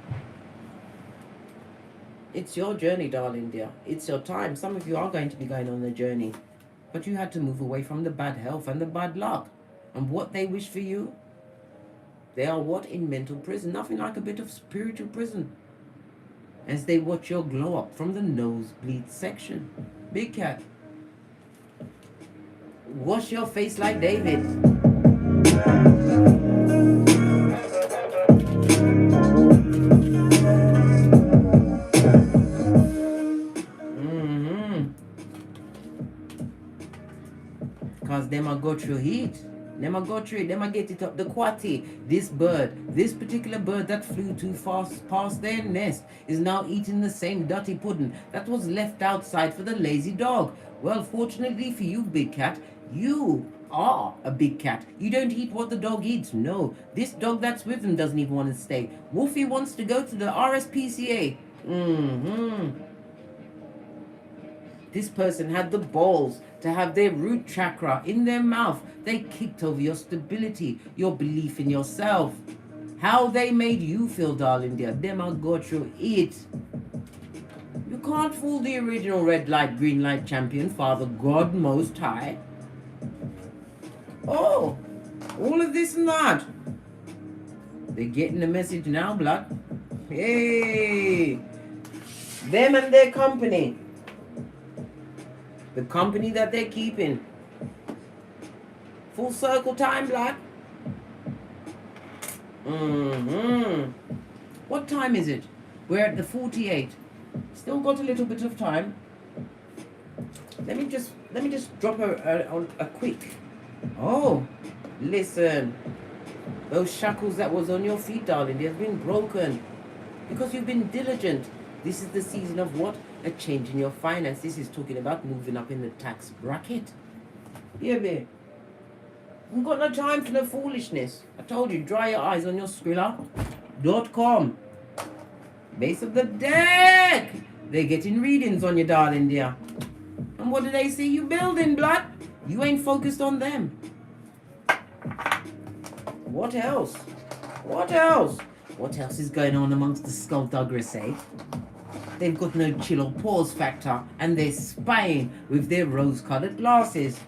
It's your journey, darling dear. It's your time. Some of you are going to be going on the journey. But you had to move away from the bad health and the bad luck. And what they wish for you, they are what? In mental prison. Nothing like a bit of spiritual prison. As they watch your glow up from the nosebleed section. Big Cat. Wash your face like David. Because them a go through heat. Them a go through it. Them a get it up. The quati, this bird, this particular bird that flew too fast past their nest is now eating the same dirty pudding that was left outside for the lazy dog. Well, fortunately for you, Big Cat, you are a big cat. You don't eat what the dog eats. No, this dog that's with him doesn't even want to stay. Wolfie wants to go to the RSPCA. This person had the balls to have their root chakra in their mouth. They kicked over your stability, your belief in yourself. How they made you feel, darling dear. Them I got through it. You can't fool the original red light, green light champion, Father God Most High. Oh, all of this and that. They're getting the message now, blood. Hey, them and their company. The company that they're keeping. Full circle time, blood. What time is it? We're at the 48. Still got a little bit of time. Let me just drop a quick. Oh, listen. Those shackles that was on your feet, darling, they've been broken. Because you've been diligent. This is the season of what? A change in your finance. This is talking about moving up in the tax bracket. Yeah, babe. You've got no time for no foolishness. I told you, dry your eyes on your Skrilla.com. Base of the deck. They're getting readings on you, darling dear. And what do they see you building, blood? You ain't focused on them. What else? What else? What else is going on amongst the skullduggery, eh? They've got no chill or pause factor, and they're spying with their rose-colored glasses.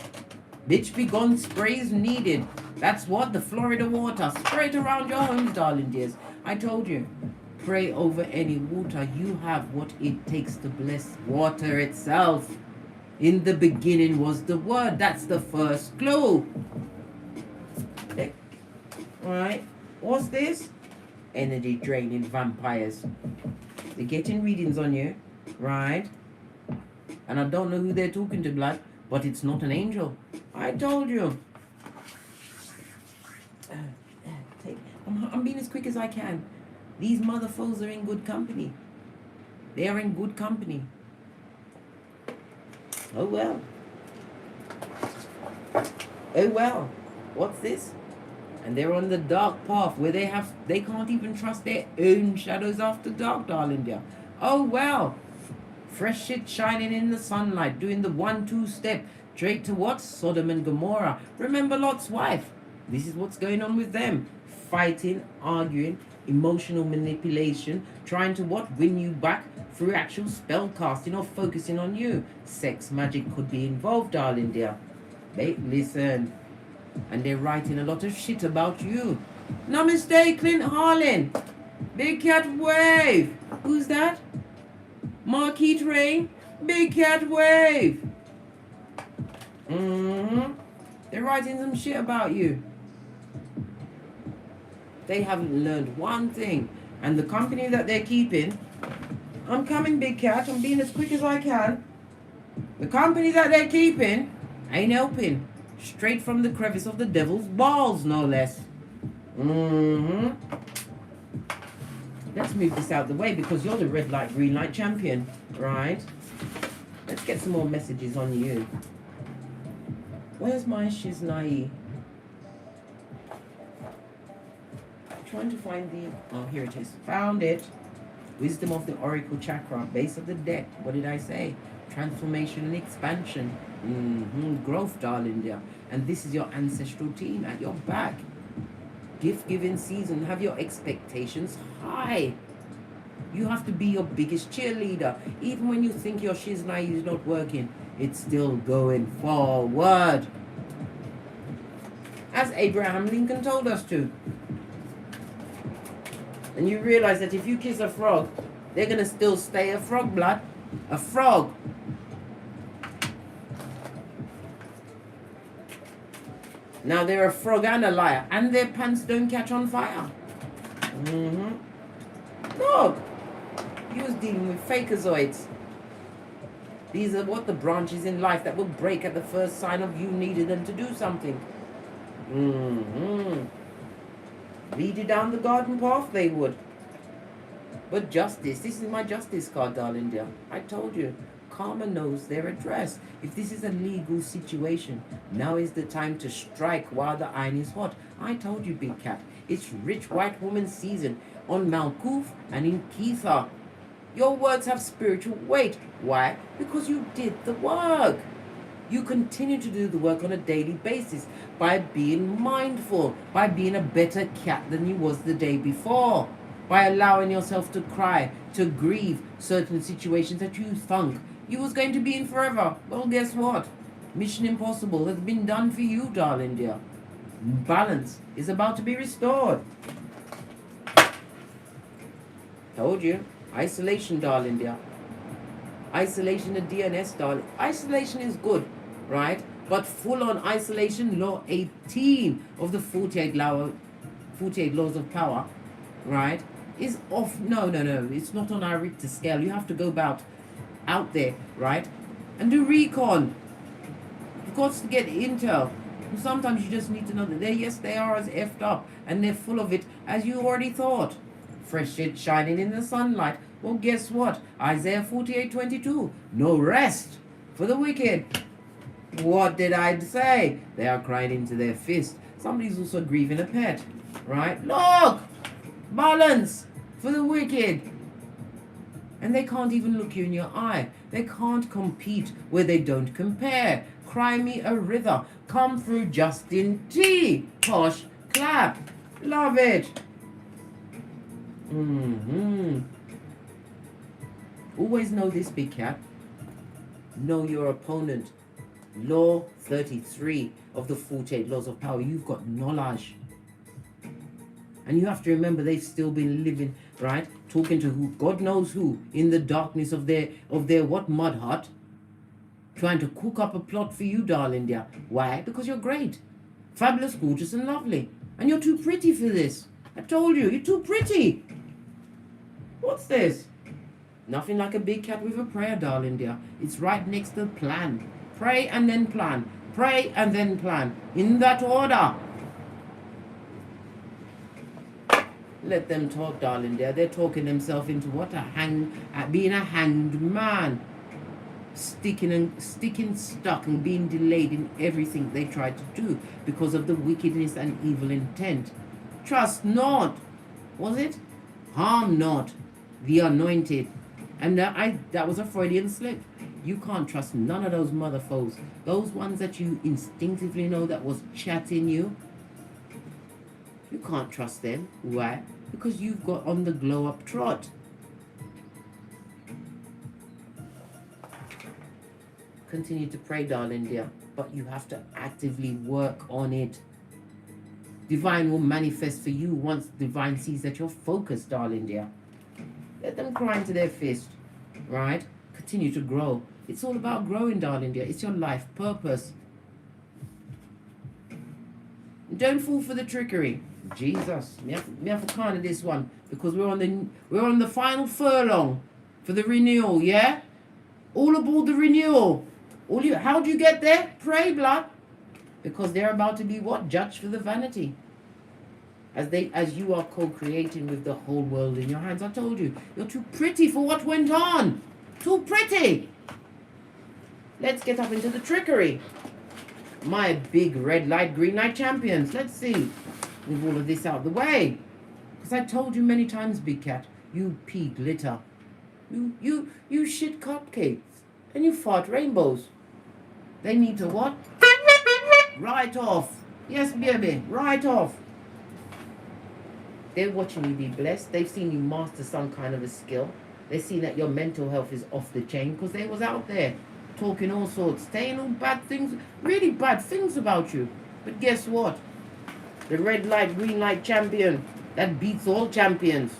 Bitch be gone, sprays needed. That's what, the Florida water. Spray it around your homes, darling dears. I told you, pray over any water. You have what it takes to bless water itself. In the beginning was the word. That's the first clue. Okay. Alright, what's this? Energy draining vampires. They're getting readings on you, right? And I don't know who they're talking to, blood, but it's not an angel. I told you. I'm being as quick as I can. These motherfuckers are in good company. They are in good company. Oh well. Oh well, what's this? And they're on the dark path where they can't even trust their own shadows after dark, darling dear. Oh well. Fresh shit shining in the sunlight, doing the 1-2 step straight to what? Sodom and Gomorrah. Remember Lot's wife. This is what's going on with them. Fighting, arguing, emotional manipulation, trying to what? Win you back through actual spell casting or focusing on you. Sex magic could be involved, darling dear. Listen. And they're writing a lot of shit about you. Namaste, Clint Harlan. Big Cat Wave. Who's that? Marquis Train. Big Cat Wave. They're writing some shit about you. They haven't learned one thing. And the company that they're keeping, I'm coming, Big Cat. I'm being as quick as I can. The company that they're keeping ain't helping. Straight from the crevice of the devil's balls, no less. Let's move this out the way because you're the red light, green light champion, right? Let's get some more messages on you. Where's my Shiznai? Trying to find the... Oh, here it is. Found it. Wisdom of the Oracle Chakra, base of the deck. What did I say? Transformation and expansion. Growth, darling dear. And this is your ancestral team at your back. Gift-giving season. Have your expectations high. You have to be your biggest cheerleader. Even when you think your Shiznai is not working, it's still going forward. As Abraham Lincoln told us to. And you realize that if you kiss a frog, they're going to still stay a frog, blood. A frog. Now they're a frog and a liar. And their pants don't catch on fire. Look. He was dealing with fakeazoids. These are what the branches in life that will break at the first sign of you needed them to do something. Lead you down the garden path, they would. But justice, this is my justice card, darling dear. I told you, karma knows their address. If this is a legal situation, now is the time to strike while the iron is hot. I told you, Big Cat, it's rich white woman season on Malkuth and in Ketha. Your words have spiritual weight. Why? Because you did the work. You continue to do the work on a daily basis by being mindful, by being a better cat than you was the day before, by allowing yourself to cry, to grieve certain situations that you thunk you was going to be in forever. Well, guess what? Mission impossible has been done for you, darling dear. Balance is about to be restored. Told you. Isolation, darling dear. Isolation of DNS, darling. Isolation is good, right? But full-on isolation, law 18 of the 48 laws of power, right, is off. No. It's not on our Richter scale. You have to go out there, right, and do recon. You've got to get intel. And sometimes you just need to know that they are as effed up, and they're full of it, as you already thought. Fresh shit shining in the sunlight. Well, guess what? Isaiah 48:22. No rest for the wicked. What did I say? They are crying into their fist. Somebody's also grieving a pet, right? Look! Balance for the wicked. And they can't even look you in your eye. They can't compete where they don't compare. Cry me a river. Come through Justin T. Posh clap. Love it. Always know this, Big Cat. Know your opponent. Law 33 of the 48 laws of power. You've got knowledge. And you have to remember they've still been living, right? Talking to who? God knows who. In the darkness of their what? Mud hut. Trying to cook up a plot for you, darling dear. Why? Because you're great. Fabulous, gorgeous, and lovely. And you're too pretty for this. I told you, you're too pretty. What's this? Nothing like a big cat with a prayer, darling dear. It's right next to the plan. Pray and then plan. Pray and then plan. In that order. Let them talk, darling dear. They're talking themselves into what? Being a hanged man. sticking stuck and being delayed in everything they try to do because of the wickedness and evil intent. Trust not, was it? Harm not the anointed. And that was a Freudian slip. You can't trust none of those mother foes. Those ones that you instinctively know that was chatting you. You can't trust them. Why? Because you've got on the glow up trot. Continue to pray, darling dear, but you have to actively work on it. Divine will manifest for you once divine sees that you're focused, darling dear. Let them cry into their fist, right? Continue to grow. It's all about growing, darling dear. It's your life purpose. Don't fall for the trickery. Jesus, me have to kind of this one because we're on the final furlong for the renewal. Yeah, all aboard the renewal. How do you get there? Pray, blood, because they're about to be what? Judged for the vanity. As you are co-creating with the whole world in your hands. I told you, you're too pretty for what went on. Too pretty. Let's get up into the trickery. My big red light, green light champions. Let's see. With all of this out the way. Because I told you many times, big cat, you pea glitter. You shit cupcakes. And you fart rainbows. They need to what? Right off. Yes, baby. Right off. They're watching you be blessed. They've seen you master some kind of a skill. They've seen that your mental health is off the chain because they was out there talking all sorts, saying all bad things, really bad things about you. But guess what? The red light, green light champion that beats all champions.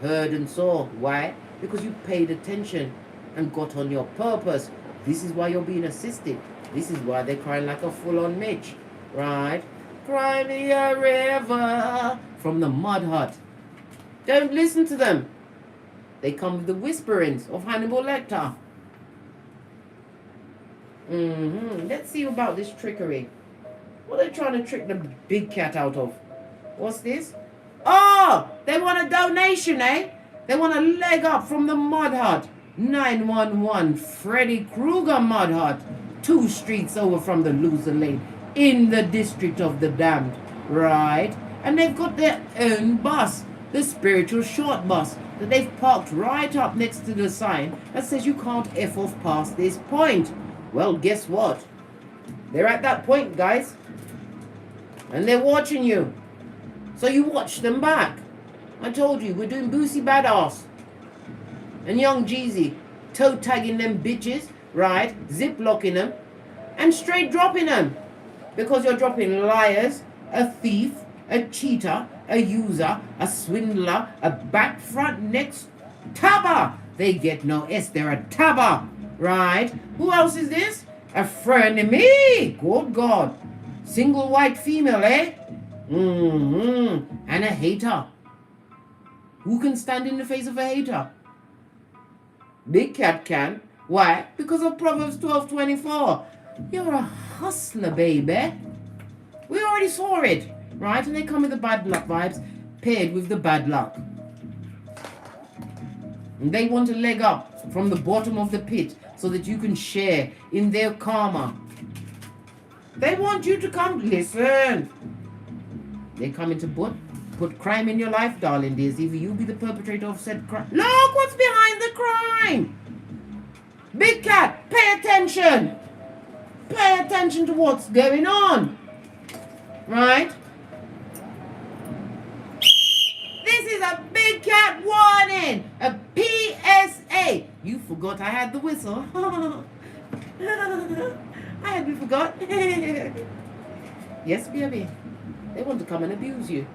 Heard and saw. Why? Because you paid attention and got on your purpose. This is why you're being assisted. This is why they're crying like a full-on Mitch. Right? Cry me a river from the mud hut. Don't listen to them. They come with the whisperings of Hannibal Lecter. Let's see about this trickery. What are they trying to trick the big cat out of? What's this? Oh, they want a donation, eh? They want a leg up from the mud hut. 911 Freddy Krueger mud hut. 2 streets over from the loser lane. In the district of the damned. Right? And they've got their own bus. The spiritual short bus. That they've parked right up next to the sign that says you can't F off past this point. Well, guess what? They're at that point, guys. And they're watching you. So you watch them back. I told you, we're doing Boosie Badass. And Young Jeezy. Toe tagging them bitches. Right? Zip locking them. And straight dropping them. Because you're dropping liars, a thief, a cheater, a user, a swindler, a back front next tabber. They get no S, they're a tabber. Right? Who else is this? A frenemy. Good God. Single white female, eh? And a hater. Who can stand in the face of a hater? Big cat can. Why? Because of Proverbs 12:24. You're a hustler, baby. We already saw it. Right? And they come with the bad luck vibes paired with the bad luck. And they want a leg up from the bottom of the pit so that you can share in their karma. They want you to come. Listen. They come in to put crime in your life, darling dears. Either you be the perpetrator of said crime. Look what's behind the crime. Big cat, pay attention. Pay attention to what's going on. Right? This is a big cat warning. A PSA. You forgot I had the whistle. I had me forgot. Yes, baby. They want to come and abuse you.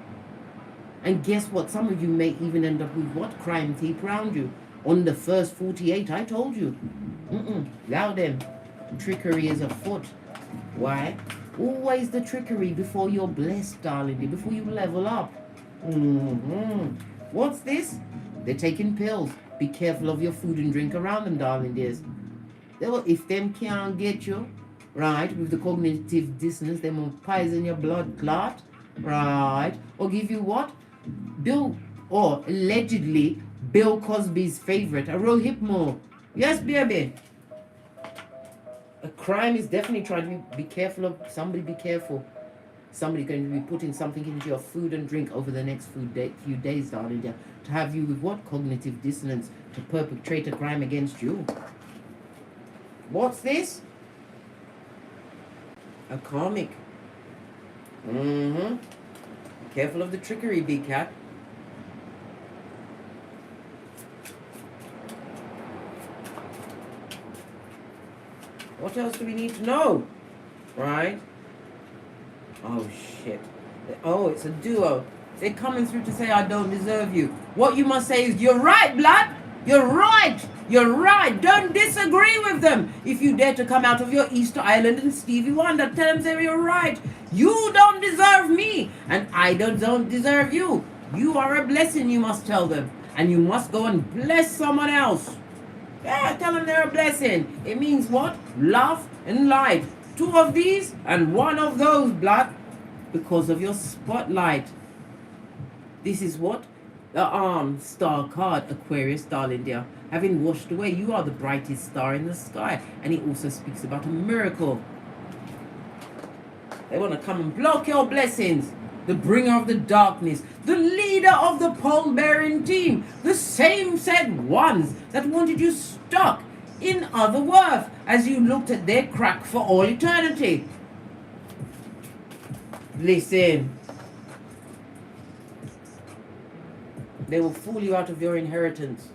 And guess what? Some of you may even end up with what? Crime tape around you. On the first 48, I told you. Allow them. Trickery is afoot. Why? Always the trickery before you're blessed, darling. Before you level up. What's this? They're taking pills. Be careful of your food and drink around them, darling dears. If them can't get you, right, with the cognitive dissonance, they will poison your blood clot, right, or give you what? Allegedly, Bill Cosby's favorite, a Rohypnol. Yes, baby. A crime is definitely trying to be careful of. Somebody be careful. Somebody going to be putting something into your food and drink over the next few days, darling dear, to have you with what? Cognitive dissonance, to perpetrate a crime against you. What's this? A karmic. Careful of the trickery, big cat. What else do we need to know? Right? Oh, shit. Oh, it's a duo. They're coming through to say, I don't deserve you. What you must say is, you're right, blood. You're right. You're right. Don't disagree with them. If you dare to come out of your Easter Island and Stevie Wonder, tell them you're right. You don't deserve me. And I don't deserve you. You are a blessing, you must tell them. And you must go and bless someone else. Yeah, tell them they're a blessing. It means what? Love and light. 2 of these and 1 of those, blood. Because of your spotlight. This is what? The star card, Aquarius, darling dear. Having washed away, you are the brightest star in the sky. And it also speaks about a miracle. They want to come and block your blessings. The bringer of the darkness, the leader of the pole-bearing team, the same said ones that wanted you stuck in other worth as you looked at their crack for all eternity. Listen. They will fool you out of your inheritance.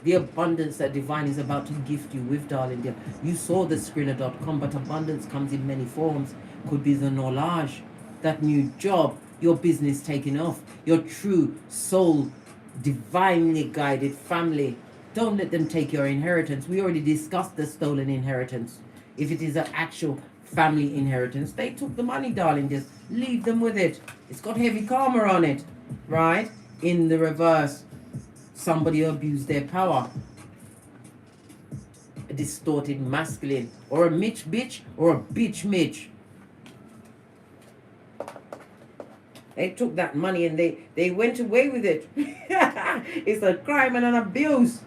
The abundance that divine is about to gift you with, darling dear. You saw the Skrilla.com, but abundance comes in many forms. Could be the knowledge, that new job, your business taking off, your true soul, divinely guided family. Don't let them take your inheritance. We already discussed the stolen inheritance. If it is an actual family inheritance, they took the money, darling. Just leave them with it. It's got heavy karma on it, right? In the reverse, somebody abused their power. A distorted masculine, or a Mitch bitch, or a bitch Mitch. They took that money and they went away with it. It's a crime and an abuse.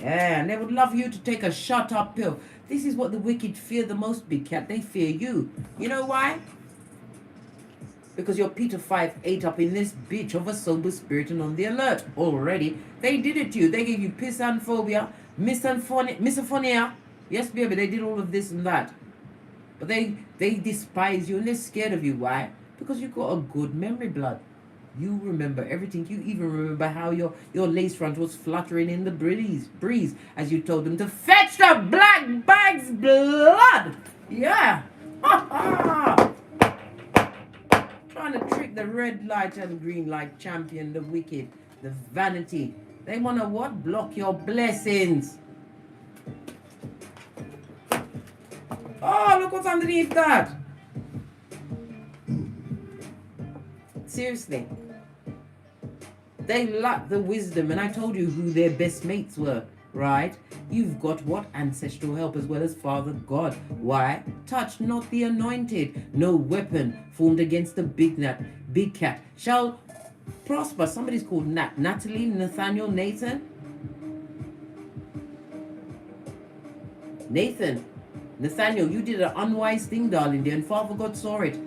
Yeah, and they would love you to take a shut up pill. This is what the wicked fear the most, big cat. They fear you. You know why? Because you're Peter 5-8 up in this bitch of a sober spirit and on the alert already. They did it to you. They gave you pissanphobia, misophonia. Yes, baby, they did all of this and that. But they despise you and they're scared of you. Why? Because you got a good memory, blood. You remember everything. You even remember how your lace front was fluttering in the breeze as you told them to fetch the black bag's blood. Yeah. Trying to trick the red light and green light champion, the wicked, the vanity. They want to what? Block your blessings. Oh, look what's underneath that. Seriously. They lack the wisdom, and I told you who their best mates were, right? You've got what? Ancestral help as well as Father God. Why? Touch not the anointed. No weapon formed against the big cat shall prosper. Somebody's called Natalie, Nathaniel, Nathan. Nathaniel, you did an unwise thing, darling dear, and Father God saw it.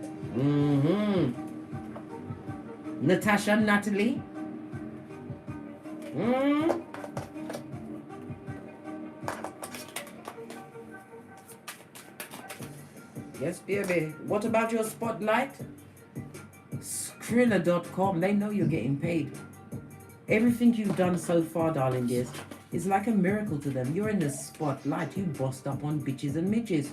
Natasha, Natalie. Yes, baby. What about your spotlight? Skrilla.com. They know you're getting paid. Everything you've done so far, darling dears, is like a miracle to them. You're in the spotlight. You bossed up on bitches and midges.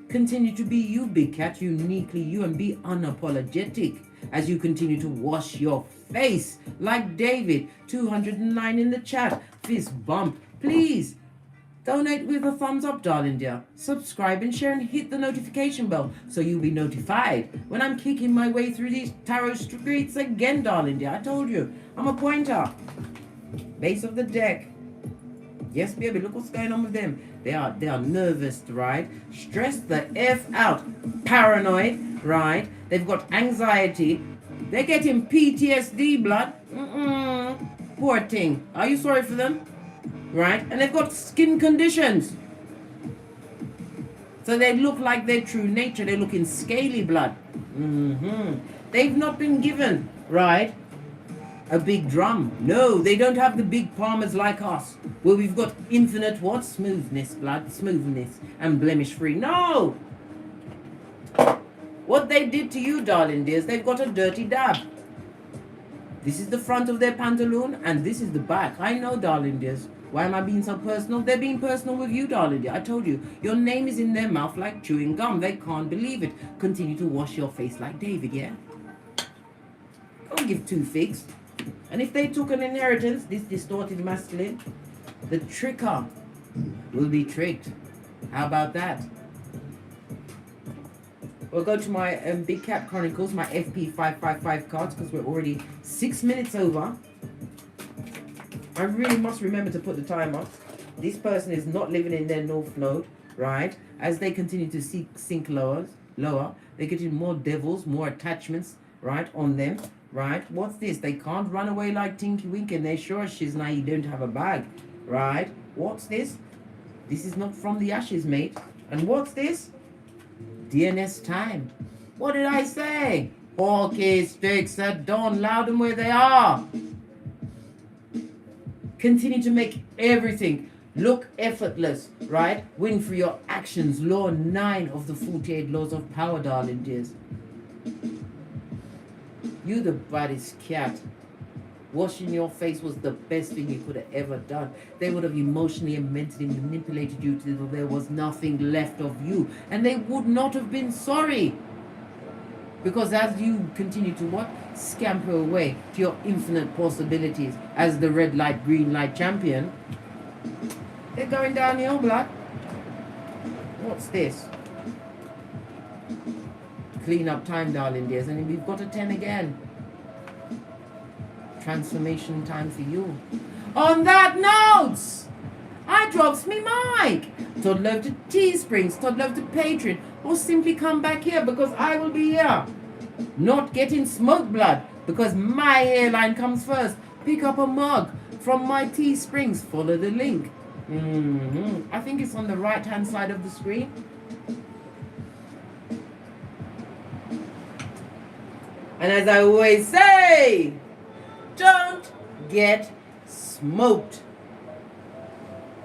Continue to be you, big cat, uniquely you, and be unapologetic as you continue to wash your face like David. 209 in the chat. Fist bump. Please donate with a thumbs up, darling dear. Subscribe and share and hit the notification bell so you'll be notified when I'm kicking my way through these tarot streets again, darling dear. I told you, I'm a pointer. Base of the deck. Yes, baby, look what's going on with them. They are nervous, right? Stressed the F out. Paranoid, right? They've got anxiety. They're getting PTSD, blood. Poor thing. Are you sorry for them? Right? And they've got skin conditions. So they look like their true nature. They look in scaly blood. They've not been given, right, a big drum. No, they don't have the big palmers like us, where we've got infinite what? Smoothness, blood, smoothness, and blemish free. No! What they did to you, darling dears, they've got a dirty dab. This is the front of their pantaloon, and this is the back. I know, darling dears. Why am I being so personal? They're being personal with you, darling dear. I told you, your name is in their mouth like chewing gum. They can't believe it. Continue to wash your face like David, yeah? Don't give two figs. And if they took an inheritance, this distorted masculine, the tricker will be tricked. How about that? We'll go to my Big Cat Chronicles, my FP 555 cards, because we're already 6 minutes over. I really must remember to put the timer. This person is not living in their north node, right? As they continue to sink lower, they get in more devils, more attachments, right, on them, right? What's this? They can't run away like Tinky Winky, and they're sure she's now you don't have a bag, right? What's this? This is not from the ashes, mate. And what's this? DNS time. What did I say? Hockey sticks at dawn, loud them where they are. Continue to make everything look effortless, right? Win for your actions. Law 9 of the 48 laws of power, darling dears. You the baddest cat. Washing your face was the best thing you could have ever done. They would have emotionally and mentally manipulated you till there was nothing left of you. And they would not have been sorry. Because as you continue to what? Scamper away to your infinite possibilities as the red light, green light champion, they're going downhill, blood. What's this? Clean up time, darling dears. And we've got a 10 again. Transformation time for you. On that note, I drops me mic. Todd love to Teesprings, Todd love to Patreon, or simply come back here because I will be here. Not getting smoke blood because my hairline comes first. Pick up a mug from my Teesprings. Follow the link. I think it's on the right hand side of the screen. And as I always say, don't get smoked.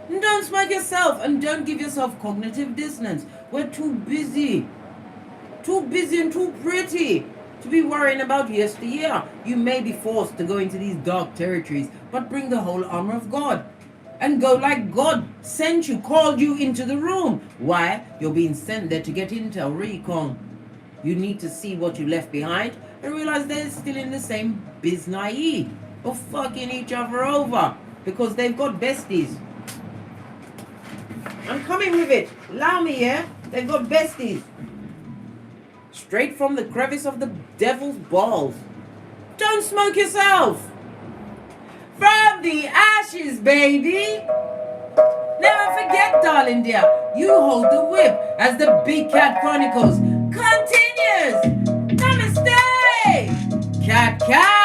And don't smoke yourself, and don't give yourself cognitive dissonance. We're too busy and too pretty to be worrying about yesteryear. You may be forced to go into these dark territories, but bring the whole armor of God and go like God sent you, called you into the room. Why? You're being sent there to get intel, recon. You need to see what you left behind and realize they're still in the same biznae of fucking each other over because they've got besties. I'm coming with it. Allow me, yeah? They've got besties. Straight from the crevice of the devil's balls. Don't smoke yourself. From the ashes, baby. Never forget, darling dear, you hold the whip as the Big Cat Chronicles continues. Namaste. Cat, cat.